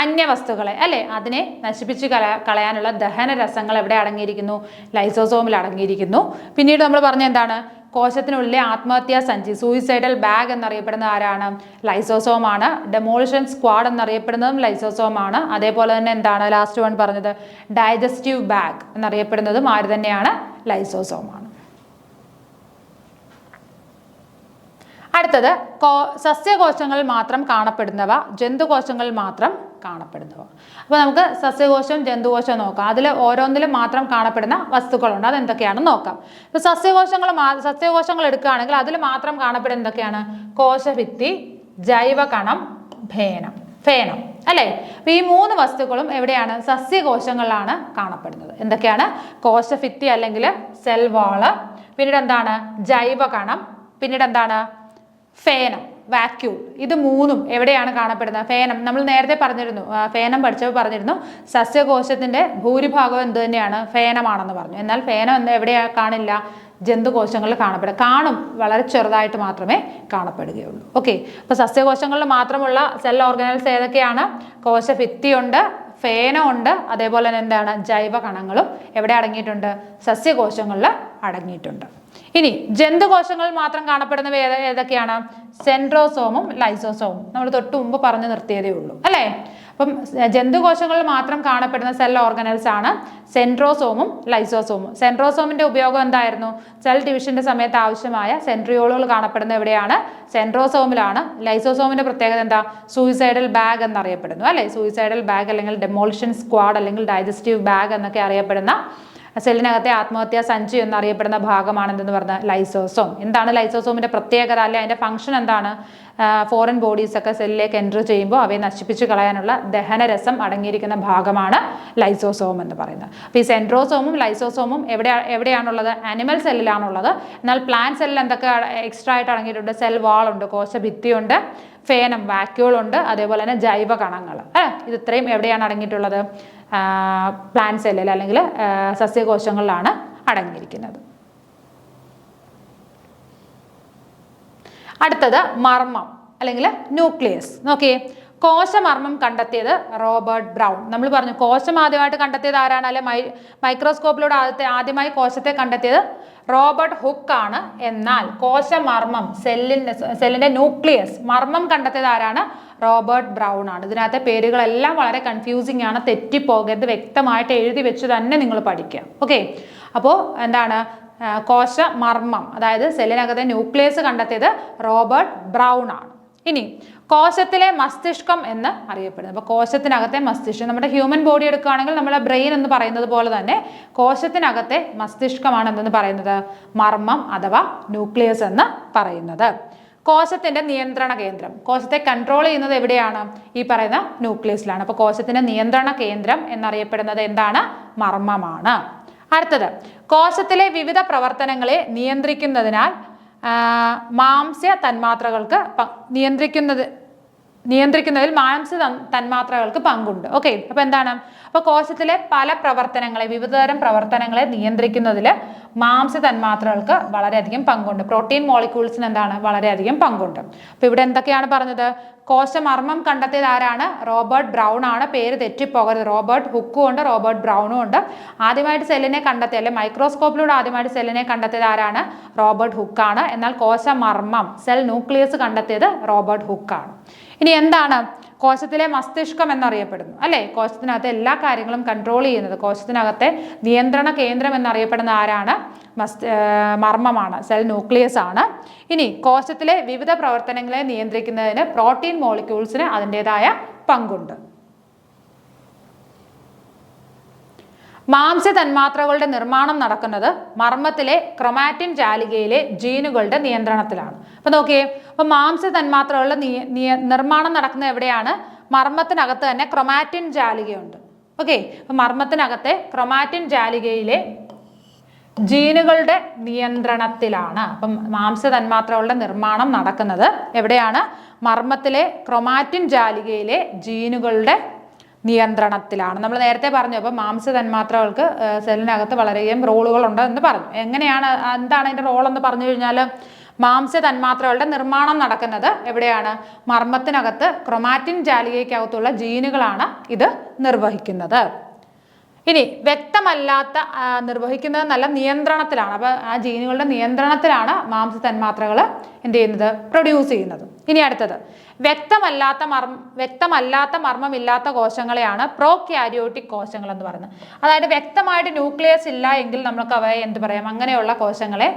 അന്യവസ്തുക്കളെ അല്ലേ, അതിനെ നശിപ്പിച്ച് കളയാനുള്ള ദഹനരസങ്ങൾ എവിടെ അടങ്ങിയിരിക്കുന്നു? ലൈസോസോമിൽ അടങ്ങിയിരിക്കുന്നു. പിന്നീട് നമ്മൾ പറഞ്ഞ എന്താണ്? കോശത്തിനുള്ളിലെ ആത്മഹത്യാ സഞ്ചി, സൂയിസൈഡൽ ബാഗ് എന്നറിയപ്പെടുന്ന ആരാണ്? ലൈസോസോമാണ്. ഡെമോളിഷൻ സ്ക്വാഡ് എന്നറിയപ്പെടുന്നതും ലൈസോസോമാണ്. അതേപോലെ തന്നെ എന്താണ് ലാസ്റ്റ് വൺ പറഞ്ഞത്? ഡൈജസ്റ്റീവ് ബാഗ് എന്നറിയപ്പെടുന്നതും ആര് തന്നെയാണ്? ലൈസോസോമാണ്. അടുത്തത് സസ്യകോശങ്ങളിൽ മാത്രം കാണപ്പെടുന്നവ, ജന്തുകോശങ്ങളിൽ മാത്രം കാണപ്പെടുന്നവ. അപ്പോൾ നമുക്ക് സസ്യകോശം, ജന്തുകോശം നോക്കാം. അതിൽ ഓരോന്നിലും മാത്രം കാണപ്പെടുന്ന വസ്തുക്കളുണ്ട്, അതെന്തൊക്കെയാണെന്ന് നോക്കാം. ഇപ്പോൾ സസ്യകോശങ്ങൾ എടുക്കുകയാണെങ്കിൽ അതിൽ മാത്രം കാണപ്പെടുന്ന എന്തൊക്കെയാണ്? കോശഭിത്തി, ജൈവകണം, ഫേനം അല്ലേ. അപ്പോൾ ഈ മൂന്ന് വസ്തുക്കളും എവിടെയാണ്? സസ്യകോശങ്ങളിലാണ് കാണപ്പെടുന്നത്. എന്തൊക്കെയാണ്? കോശഭിത്തി അല്ലെങ്കിൽ സെൽ വാള്, പിന്നീട് എന്താണ്? ജൈവകണം, പിന്നീട് എന്താണ്? ഫേനം, വാക്യൂൾ. ഇത് മൂന്നും എവിടെയാണ് കാണപ്പെടുന്നത്? ഫേനം നമ്മൾ നേരത്തെ പറഞ്ഞിരുന്നു, ഫേനം പഠിച്ചപ്പോൾ പറഞ്ഞിരുന്നു സസ്യകോശത്തിന്റെ ഭൂരിഭാഗവും എന്ത് തന്നെയാണ്? ഫേനമാണെന്ന് പറഞ്ഞു. എന്നാൽ ഫേനം എവിടെയാ കാണില്ല? ജന്തുകോശങ്ങളിൽ കാണും, വളരെ ചെറുതായിട്ട് മാത്രമേ കാണപ്പെടുകയുള്ളൂ. ഓക്കെ, അപ്പോൾ സസ്യകോശങ്ങളിൽ മാത്രമുള്ള സെൽ ഓർഗനൽസ് ഏതൊക്കെയാണ്? കോശഭിത്തിയുണ്ട്, ഫേനമുണ്ട്, അതേപോലെ തന്നെ എന്താണ്? ജൈവ കണങ്ങളും എവിടെ അടങ്ങിയിട്ടുണ്ട്? സസ്യകോശങ്ങളിൽ അടങ്ങിയിട്ടുണ്ട്. ഇനി ജന്തുകോശങ്ങളിൽ മാത്രം കാണപ്പെടുന്നവ ഏതൊക്കെയാണ്? സെൻട്രോസോമും ലൈസോസോമും നമ്മൾ തൊട്ട് മുമ്പ് പറഞ്ഞു നിർത്തിയതേ ഉള്ളൂ അല്ലേ. അപ്പം ജന്തുകോശങ്ങളിൽ മാത്രം കാണപ്പെടുന്ന സെൽ ഓർഗനൽസ് ആണ് സെൻട്രോസോമും ലൈസോസോമും. സെൻട്രോസോമിന്റെ ഉപയോഗം എന്തായിരുന്നു? സെൽ ഡിവിഷന്റെ സമയത്ത് ആവശ്യമായ സെൻട്രിയോളുകൾ കാണപ്പെടുന്നത് എവിടെയാണ്? സെൻട്രോസോമിലാണ്. ലൈസോസോമിന്റെ പ്രത്യേകത എന്താ? സൂയിസൈഡൽ ബാഗ് എന്നറിയപ്പെടുന്നു അല്ലേ. സൂയിസൈഡൽ ബാഗ് അല്ലെങ്കിൽ ഡെമോളിഷൻ സ്ക്വാഡ് അല്ലെങ്കിൽ ഡൈജസ്റ്റീവ് ബാഗ് എന്നൊക്കെ അറിയപ്പെടുന്ന സെല്ലിനകത്തെ ആത്മഹത്യാ സഞ്ചി എന്നറിയപ്പെടുന്ന ഭാഗമാണെന്ന് പറഞ്ഞ ലൈസോസോം. എന്താണ് ലൈസോസോമിന്റെ പ്രത്യേകത, അല്ലെ അതിന്റെ ഫംഗ്ഷൻ എന്താണ്? ഫോറിൻ ബോഡീസ് ഒക്കെ സെല്ലിലേക്ക് എൻ്റർ ചെയ്യുമ്പോൾ അവയെ നശിപ്പിച്ച് കളയാനുള്ള ദഹനരസം അടങ്ങിയിരിക്കുന്ന ഭാഗമാണ് ലൈസോസോം എന്ന് പറയുന്നത്. അപ്പോൾ ഈ സെൻട്രോസോമും ലൈസോസോമും എവിടെയാണുള്ളത്? ആനിമൽ സെല്ലിലാണുള്ളത്. എന്നാൽ പ്ലാന്റ് സെല്ലിൽ എന്തൊക്കെ എക്സ്ട്രാ ആയിട്ട് അടങ്ങിയിട്ടുണ്ട്? സെൽ വാളുണ്ട്, കോശഭിത്തിയുണ്ട്, ഫേനം, വാക്യൂളുണ്ട്, അതേപോലെ തന്നെ ജൈവ കണങ്ങൾ. ഇത് ഇത്രയും എവിടെയാണ് അടങ്ങിയിട്ടുള്ളത്? പ്ലാന്റ് സെല്ലിൽ അല്ലെങ്കിൽ സസ്യകോശങ്ങളിലാണ് അടങ്ങിയിരിക്കുന്നത്. അടുത്തത് മർമ്മം അല്ലെങ്കിൽ ന്യൂക്ലിയസ്. നോക്കിയേ, കോശമർമ്മം കണ്ടെത്തിയത് റോബർട്ട് ബ്രൗൺ. നമ്മൾ പറഞ്ഞു കോശം ആദ്യമായിട്ട് കണ്ടെത്തിയത് ആരാണ്? അല്ലെ മൈക്രോസ്കോപ്പിലൂടെ ആദ്യമായി കോശത്തെ കണ്ടെത്തിയത് റോബർട്ട് ഹുക്ക് ആണ്. എന്നാൽ കോശമർമ്മം, സെല്ലിന്റെ ന്യൂക്ലിയസ്, മർമ്മം കണ്ടെത്തിയത് ആരാണ്? റോബർട്ട് ബ്രൗൺ ആണ്. ഇതിനകത്തെ പേരുകളെല്ലാം വളരെ കൺഫ്യൂസിങ് ആണ്, തെറ്റിപ്പോകരുത്, വ്യക്തമായിട്ട് എഴുതി വെച്ച് തന്നെ നിങ്ങൾ പഠിക്കുക. ഓക്കെ, അപ്പോൾ എന്താണ് കോശമർമ്മം, അതായത് സെല്ലിനകത്തെ ന്യൂക്ലിയസ് കണ്ടെത്തിയത് റോബർട്ട് ബ്രൗൺ ആണ്. ഇനി കോശത്തിലെ മസ്തിഷ്കം എന്ന് അറിയപ്പെടുന്നത്. അപ്പോൾ കോശത്തിനകത്തെ മസ്തിഷ്കം, നമ്മുടെ ഹ്യൂമൻ ബോഡി എടുക്കുകയാണെങ്കിൽ നമ്മളെ ബ്രെയിൻ എന്ന് പറയുന്നത് പോലെ തന്നെ കോശത്തിനകത്തെ മസ്തിഷ്കമാണ് എന്തെന്ന് പറയുന്നത്? മർമ്മം അഥവാ ന്യൂക്ലിയസ് എന്ന് പറയുന്നത്. കോശത്തിന്റെ നിയന്ത്രണ കേന്ദ്രം, കോശത്തെ കൺട്രോൾ ചെയ്യുന്നത് എവിടെയാണ്? ഈ പറയുന്ന ന്യൂക്ലിയസിലാണ്. അപ്പോൾ കോശത്തിന്റെ നിയന്ത്രണ കേന്ദ്രം എന്നറിയപ്പെടുന്നത് എന്താണ്? മർമ്മമാണ്. അടുത്തത്, കോശത്തിലെ വിവിധ പ്രവർത്തനങ്ങളെ നിയന്ത്രിക്കുന്നതിനാൽ മാംസ്യ തന്മാത്രകൾക്ക് നിയന്ത്രിക്കുന്നതിൽ മാംസ്യ തന്മാത്രകൾക്ക് പങ്കുണ്ട്. ഓക്കെ, അപ്പൊ എന്താണ്? അപ്പൊ കോശത്തിലെ പല പ്രവർത്തനങ്ങളെ, വിവിധതരം പ്രവർത്തനങ്ങളെ നിയന്ത്രിക്കുന്നതിൽ മാംസ്യ തന്മാത്രകൾക്ക് വളരെയധികം പങ്കുണ്ട്. പ്രോട്ടീൻ മോളിക്യൂൾസിന് എന്താണ്? വളരെയധികം പങ്കുണ്ട്. അപ്പൊ ഇവിടെ എന്തൊക്കെയാണ് പറഞ്ഞത്? കോശമർമ്മം കണ്ടെത്തിയത് ആരാണ്? റോബർട്ട് ബ്രൗൺ ആണ്. പേര് തെറ്റിപ്പോകരുത്. റോബർട്ട് ഹുക്കും ഉണ്ട്, റോബർട്ട് ബ്രൗണും ഉണ്ട്. ആദ്യമായിട്ട് സെല്ലിനെ കണ്ടെത്തിയ, അല്ലെ മൈക്രോസ്കോപ്പിലൂടെ ആദ്യമായിട്ട് സെല്ലിനെ കണ്ടെത്തിയത് ആരാണ്? റോബർട്ട് ഹുക്കാണ്. എന്നാൽ കോശമർമ്മം, സെൽ ന്യൂക്ലിയസ് കണ്ടെത്തിയത് റോബർട്ട് ഹുക്കാണ്. ഇനി എന്താണ് കോശത്തിലെ മസ്തിഷ്കം എന്നറിയപ്പെടുന്നു, അല്ലെ? കോശത്തിനകത്ത് എല്ലാ കാര്യങ്ങളും കൺട്രോൾ ചെയ്യുന്നത്, കോശത്തിനകത്തെ നിയന്ത്രണ കേന്ദ്രം എന്നറിയപ്പെടുന്ന ആരാണ്? മർമ്മമാണ്, സെൽ ന്യൂക്ലിയസ് ആണ്. ഇനി കോശത്തിലെ വിവിധ പ്രവർത്തനങ്ങളെ നിയന്ത്രിക്കുന്നതിന് പ്രോട്ടീൻ മോളിക്യൂൾസിന് അതിൻ്റെതായ പങ്കുണ്ട്. മാംസ്യ തന്മാത്രകളുടെ നിർമ്മാണം നടക്കുന്നത് മർമ്മത്തിലെ ക്രൊമാറ്റിൻ ജാലികയിലെ ജീനുകളുടെ നിയന്ത്രണത്തിലാണ്. അപ്പൊ നോക്കിയേ, അപ്പൊ മാംസ്യ തന്മാത്രകളുടെ നിർമ്മാണം നടക്കുന്നത് എവിടെയാണ്? മർമ്മത്തിനകത്ത് തന്നെ ക്രൊമാറ്റിൻ ജാലികയുണ്ട്. ഓക്കെ, അപ്പൊ മർമ്മത്തിനകത്തെ ക്രൊമാറ്റിൻ ജാലികയിലെ ജീനുകളുടെ നിയന്ത്രണത്തിലാണ്. അപ്പം മാംസ്യ തന്മാത്രകളുടെ നിർമ്മാണം നടക്കുന്നത് എവിടെയാണ്? മർമ്മത്തിലെ ക്രൊമാറ്റിൻ ജാലികയിലെ ജീനുകളുടെ നിയന്ത്രണത്തിലാണ്. നമ്മൾ നേരത്തെ പറഞ്ഞു, അപ്പം മാംസ്യ തന്മാത്രകൾക്ക് സെല്ലിനകത്ത് വളരെയധികം റോളുകളുണ്ട് എന്ന് പറഞ്ഞു. എങ്ങനെയാണ്, എന്താണ് അതിൻ്റെ റോൾ എന്ന് പറഞ്ഞു കഴിഞ്ഞാൽ, മാംസ്യ തന്മാത്രകളുടെ നിർമ്മാണം നടക്കുന്നത് എവിടെയാണ്? മർമ്മത്തിനകത്ത് ക്രൊമാറ്റിൻ ജാലികയ്ക്കകത്തുള്ള ജീനുകളാണ് ഇത് നിർവഹിക്കുന്നത്. ഇനി വ്യക്തമല്ലാത്ത, നിർവഹിക്കുന്നത് നല്ല നിയന്ത്രണത്തിലാണ്. അപ്പൊ ആ ജീനുകളുടെ നിയന്ത്രണത്തിലാണ് മാംസ്യ തന്മാത്രകൾ എന്ത് ചെയ്യുന്നത്? പ്രൊഡ്യൂസ് ചെയ്യുന്നത്. ഇനി അടുത്തത്, വ്യക്തമല്ലാത്ത മർമ്മമില്ലാത്ത കോശങ്ങളെയാണ് പ്രോക്യാരിയോട്ടിക് കോശങ്ങൾ എന്ന് പറയുന്നത്. അതായത് വ്യക്തമായിട്ട് ന്യൂക്ലിയസ് ഇല്ല എങ്കിൽ നമുക്ക് അവയെ എന്ത് പറയാം? അങ്ങനെയുള്ള കോശങ്ങളെ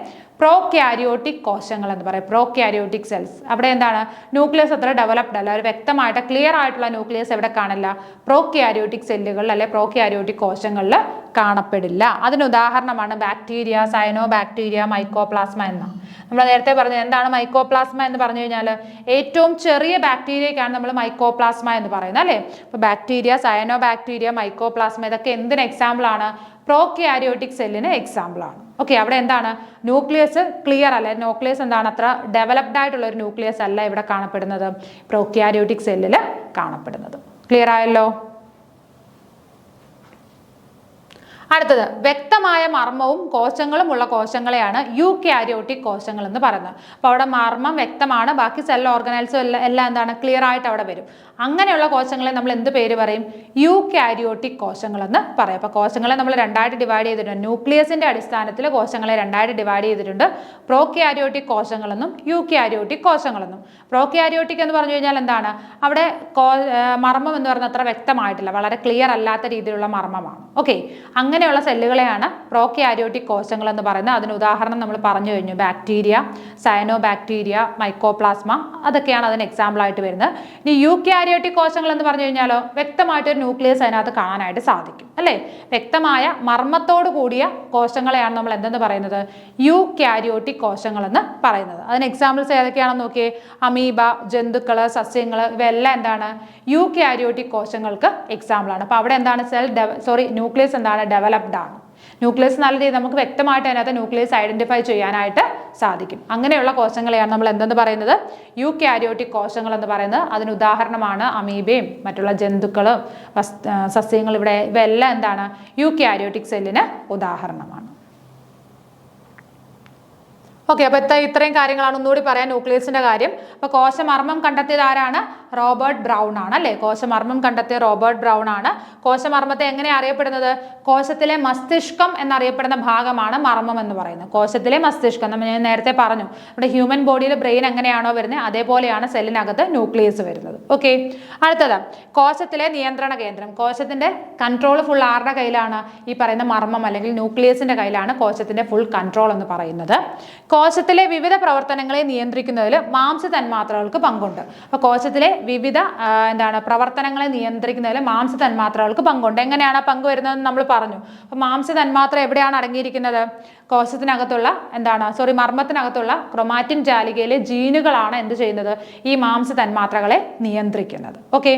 പ്രോക്യാരിയോട്ടിക് കോശങ്ങൾ എന്ന് പറയും. Prokaryotic cells. അവിടെ എന്താണ്? ന്യൂക്ലിയസ് അത്ര ഡെവലപ്ഡ് അല്ല, ഒരു വ്യക്തമായിട്ട് ക്ലിയർ ആയിട്ടുള്ള ന്യൂക്ലിയസ് എവിടെ കാണില്ല? പ്രോക്യാരിയോട്ടിക് സെല്ലുകളിൽ അല്ലെ പ്രോക്യാരിയോട്ടിക് കോശങ്ങളിൽ കാണപ്പെടില്ല. അതിന് ഉദാഹരണമാണ് ബാക്ടീരിയ, സയനോ ബാക്ടീരിയ, മൈക്കോപ്ലാസ്മ എന്ന. നമ്മൾ നേരത്തെ പറഞ്ഞത് എന്താണ് മൈക്കോപ്ലാസ്മ എന്ന് പറഞ്ഞു കഴിഞ്ഞാൽ, ഏറ്റവും ചെറിയ ബാക്ടീരിയക്കാണ് നമ്മൾ മൈക്കോപ്ലാസ്മ എന്ന് പറയുന്നത്, അല്ലേ? അപ്പൊ ബാക്ടീരിയ, സയനോ ബാക്ടീരിയ, മൈക്കോപ്ലാസ്മ ഇതൊക്കെ എന്തിന് എക്സാമ്പിൾ ആണ്? പ്രോക്യാരിയോട്ടിക് സെല്ലിന് എക്സാമ്പിൾ ആണ്. ഓക്കെ, അവിടെ എന്താണ്? ന്യൂക്ലിയസ് ക്ലിയർ അല്ല, ന്യൂക്ലിയസ് എന്താണ്? അത്ര ഡെവലപ്ഡ് ആയിട്ടുള്ള ഒരു ന്യൂക്ലിയസ് അല്ല ഇവിടെ കാണപ്പെടുന്നത്, പ്രോക്യാരിയോട്ടിക് സെല്ലിൽ കാണപ്പെടുന്നത്. ക്ലിയർ ആയല്ലോ? അടുത്തത്, വ്യക്തമായ മർമ്മവും കോശങ്ങളും ഉള്ള കോശങ്ങളെയാണ് യൂക്യാരിയോട്ടിക് കോശങ്ങൾ എന്ന് പറയുന്നത്. അപ്പോൾ അവിടെ മർമ്മം വ്യക്തമാണ്, ബാക്കി സെൽ ഓർഗനൽസും എല്ലാം എന്താണ്? ക്ലിയർ ആയിട്ട് അവിടെ വരും. അങ്ങനെയുള്ള കോശങ്ങളെ നമ്മൾ എന്ത് പേര് പറയും? യൂക്യാരിയോട്ടിക് കോശങ്ങൾ എന്ന് പറയും. അപ്പോൾ കോശങ്ങളെ നമ്മൾ രണ്ടായിട്ട് ഡിവൈഡ് ചെയ്തിട്ടുണ്ട്. ന്യൂക്ലിയസിന്റെ അടിസ്ഥാനത്തിൽ കോശങ്ങളെ രണ്ടായിട്ട് ഡിവൈഡ് ചെയ്തിട്ടുണ്ട്. പ്രോക്യാരിയോട്ടിക് കോശങ്ങളെന്നും യൂക്യാരിയോട്ടിക് കോശങ്ങളെന്നും. പ്രോക്യാരിയോട്ടിക് എന്ന് പറഞ്ഞു കഴിഞ്ഞാൽ എന്താണ്? അവിടെ മർമ്മം എന്ന് പറയുന്നത് അത്ര വ്യക്തമായിട്ടില്ല, വളരെ ക്ലിയർ അല്ലാത്ത രീതിയിലുള്ള മർമ്മമാണ്. ഓക്കെ, അങ്ങനെയുള്ള സെല്ലുകളെയാണ് പ്രോക്യാരിയോട്ടിക് കോശങ്ങൾ എന്ന് പറയുന്നത്. അതിന് ഉദാഹരണം നമ്മൾ പറഞ്ഞു കഴിഞ്ഞു, ബാക്ടീരിയ, സയനോ ബാക്ടീരിയ, മൈക്കോപ്ലാസ്മ, അതൊക്കെയാണ് അതിന് എക്സാമ്പിൾ ആയിട്ട് വരുന്നത്. ഇനി യൂക്യാരിയോട്ടിക് കോശങ്ങൾ എന്ന് പറഞ്ഞു കഴിഞ്ഞാലോ, വ്യക്തമായിട്ടൊരു ന്യൂക്ലിയസ് അതിനകത്ത് കാണാനായിട്ട് സാധിക്കും, അല്ലേ? വ്യക്തമായ മർമ്മത്തോട് കൂടിയ കോശങ്ങളെയാണ് നമ്മൾ എന്തെന്ന് പറയുന്നത്? യൂക്യാരിയോട്ടിക് കോശങ്ങൾ എന്ന് പറയുന്നത്. അതിന് എക്സാമ്പിൾസ് ഏതൊക്കെയാണെന്ന് നോക്കിയേ. അമീബ, ജന്തുക്കള്, സസ്യങ്ങള്, ഇവയെല്ലാം എന്താണ്? യൂക്യാരിയോട്ടിക് കോശങ്ങൾക്ക് എക്സാമ്പിൾ ആണ്. അപ്പൊ അവിടെ എന്താണ്? ന്യൂക്ലിയസ് എന്താണ്? ഡെവലപ്ഡ് ആണ്. ന്യൂക്ലിയസ് നല്ല രീതിയിൽ നമുക്ക് വ്യക്തമായിട്ട് അതിനകത്ത് ന്യൂക്ലിയസ് ഐഡന്റിഫൈ ചെയ്യാനായിട്ട് സാധിക്കും. അങ്ങനെയുള്ള കോശങ്ങളെയാണ് നമ്മൾ എന്തെന്ന് പറയുന്നത്? യൂക്യാരിയോട്ടിക് കോശങ്ങൾ എന്ന് പറയുന്നത്. അതിന് ഉദാഹരണമാണ് അമീബയും മറ്റുള്ള ജന്തുക്കളും സസ്യങ്ങളും. ഇവയെല്ലാം എന്താണ്? യൂക്യാരിയോട്ടിക് സെല്ലിന് ഉദാഹരണമാണ്. ഓക്കെ, അപ്പൊ ഇത്രയും കാര്യങ്ങളാണ്. ഒന്നുകൂടി പറയാം ന്യൂക്ലിയസിന്റെ കാര്യം. അപ്പൊ കോശമർമ്മം കണ്ടെത്തിയത് ആരാണ്? റോബർട്ട് ബ്രൗൺ ആണ്, അല്ലെ? കോശമർമ്മം കണ്ടെത്തിയ റോബർട്ട് ബ്രൗൺ ആണ്. കോശമർമ്മത്തെ എങ്ങനെ അറിയപ്പെടുന്നത്? കോശത്തിലെ മസ്തിഷ്കം എന്നറിയപ്പെടുന്ന ഭാഗമാണ് മർമ്മം എന്ന് പറയുന്നത്. കോശത്തിലെ മസ്തിഷ്കം നമ്മൾ ഞാൻ നേരത്തെ പറഞ്ഞു, നമ്മുടെ ഹ്യൂമൻ ബോഡിയിൽ ബ്രെയിൻ എങ്ങനെയാണോ വരുന്നത് അതേപോലെയാണ് സെല്ലിനകത്ത് ന്യൂക്ലിയസ് വരുന്നത്. ഓക്കെ, അടുത്തത് കോശത്തിലെ നിയന്ത്രണ കേന്ദ്രം. കോശത്തിന്റെ കൺട്രോൾ ഫുൾ ആരുടെ കയ്യിലാണ്? ഈ പറയുന്ന മർമ്മം അല്ലെങ്കിൽ ന്യൂക്ലിയസിന്റെ കയ്യിലാണ് കോശത്തിന്റെ ഫുൾ കൺട്രോൾ എന്ന് പറയുന്നത്. കോശത്തിലെ വിവിധ പ്രവർത്തനങ്ങളെ നിയന്ത്രിക്കുന്നതിൽ മാംസ്യ തന്മാത്രകൾക്ക് പങ്കുണ്ട്. അപ്പൊ കോശത്തിലെ വിവിധ പ്രവർത്തനങ്ങളെ നിയന്ത്രിക്കുന്നതിൽ മാംസ്യ തന്മാത്രകൾക്ക് പങ്കുണ്ട്. എങ്ങനെയാണ് ആ പങ്ക് വരുന്നതെന്ന് നമ്മൾ പറഞ്ഞു. അപ്പൊ മാംസ്യ തന്മാത്ര എവിടെയാണ് അടങ്ങിയിരിക്കുന്നത്? കോശത്തിനകത്തുള്ള മർമ്മത്തിനകത്തുള്ള ക്രൊമാറ്റിൻ ജാലികയിലെ ജീനുകളാണ് എന്ത് ചെയ്യുന്നത്? ഈ മാംസ്യ തന്മാത്രകളെ നിയന്ത്രിക്കുന്നത്. ഓക്കെ,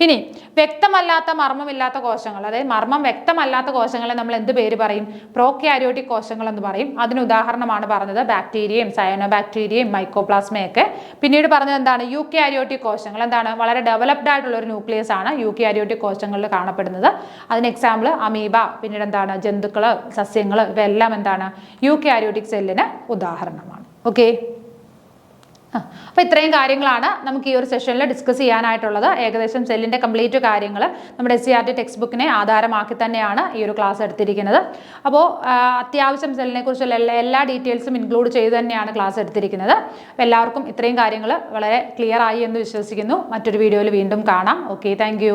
ഇനി വ്യക്തമല്ലാത്ത മർമ്മമില്ലാത്ത കോശങ്ങൾ, അതായത് മർമ്മം വ്യക്തമല്ലാത്ത കോശങ്ങളെ നമ്മൾ എന്ത് പേര് പറയും? പ്രോക്യാരിയോട്ടിക് കോശങ്ങൾ എന്ന് പറയും. അതിന് ഉദാഹരണമാണ് പറഞ്ഞത് ബാക്ടീരിയയും, സയനോ ബാക്ടീരിയയും, മൈക്കോപ്ലാസ്മയൊക്കെ. പിന്നീട് പറഞ്ഞത് എന്താണ്? യൂക്യാരിയോട്ടിക് കോശങ്ങൾ. എന്താണ് വളരെ ഡെവലപ്ഡ് ആയിട്ടുള്ള ഒരു ന്യൂക്ലിയസ് ആണ് യൂക്യാരിയോട്ടിക് കോശങ്ങളിൽ കാണപ്പെടുന്നത്. അതിന് എക്സാമ്പിൾ അമീബ, പിന്നീട് എന്താണ് ജന്തുക്കൾ, സസ്യങ്ങൾ, ഇവയെല്ലാം എന്താണ് യൂക്യാരിയോട്ടിക് സെല്ലിന് ഉദാഹരണമാണ്. ഓക്കെ, അപ്പോൾ ഇത്രയും കാര്യങ്ങളാണ് നമുക്ക് ഈ ഒരു സെഷനിൽ ഡിസ്കസ് ചെയ്യാനായിട്ടുള്ളത്. ഏകദേശം സെല്ലിൻ്റെ കംപ്ലീറ്റ് കാര്യങ്ങൾ നമ്മുടെ SCERT ടെക്സ്റ്റ് ബുക്കിനെ ആധാരമാക്കി തന്നെയാണ് ഈ ഒരു ക്ലാസ് എടുത്തിരിക്കുന്നത്. അപ്പോൾ അത്യാവശ്യം സെല്ലിനെ കുറിച്ചുള്ള എല്ലാ ഡീറ്റെയിൽസും ഇൻക്ലൂഡ് ചെയ്ത് തന്നെയാണ് ക്ലാസ് എടുത്തിരിക്കുന്നത്. അപ്പോൾ എല്ലാവർക്കും ഇത്രയും കാര്യങ്ങൾ വളരെ ക്ലിയർ ആയി എന്ന് വിശ്വസിക്കുന്നു. മറ്റൊരു വീഡിയോയിൽ വീണ്ടും കാണാം. Okay, thank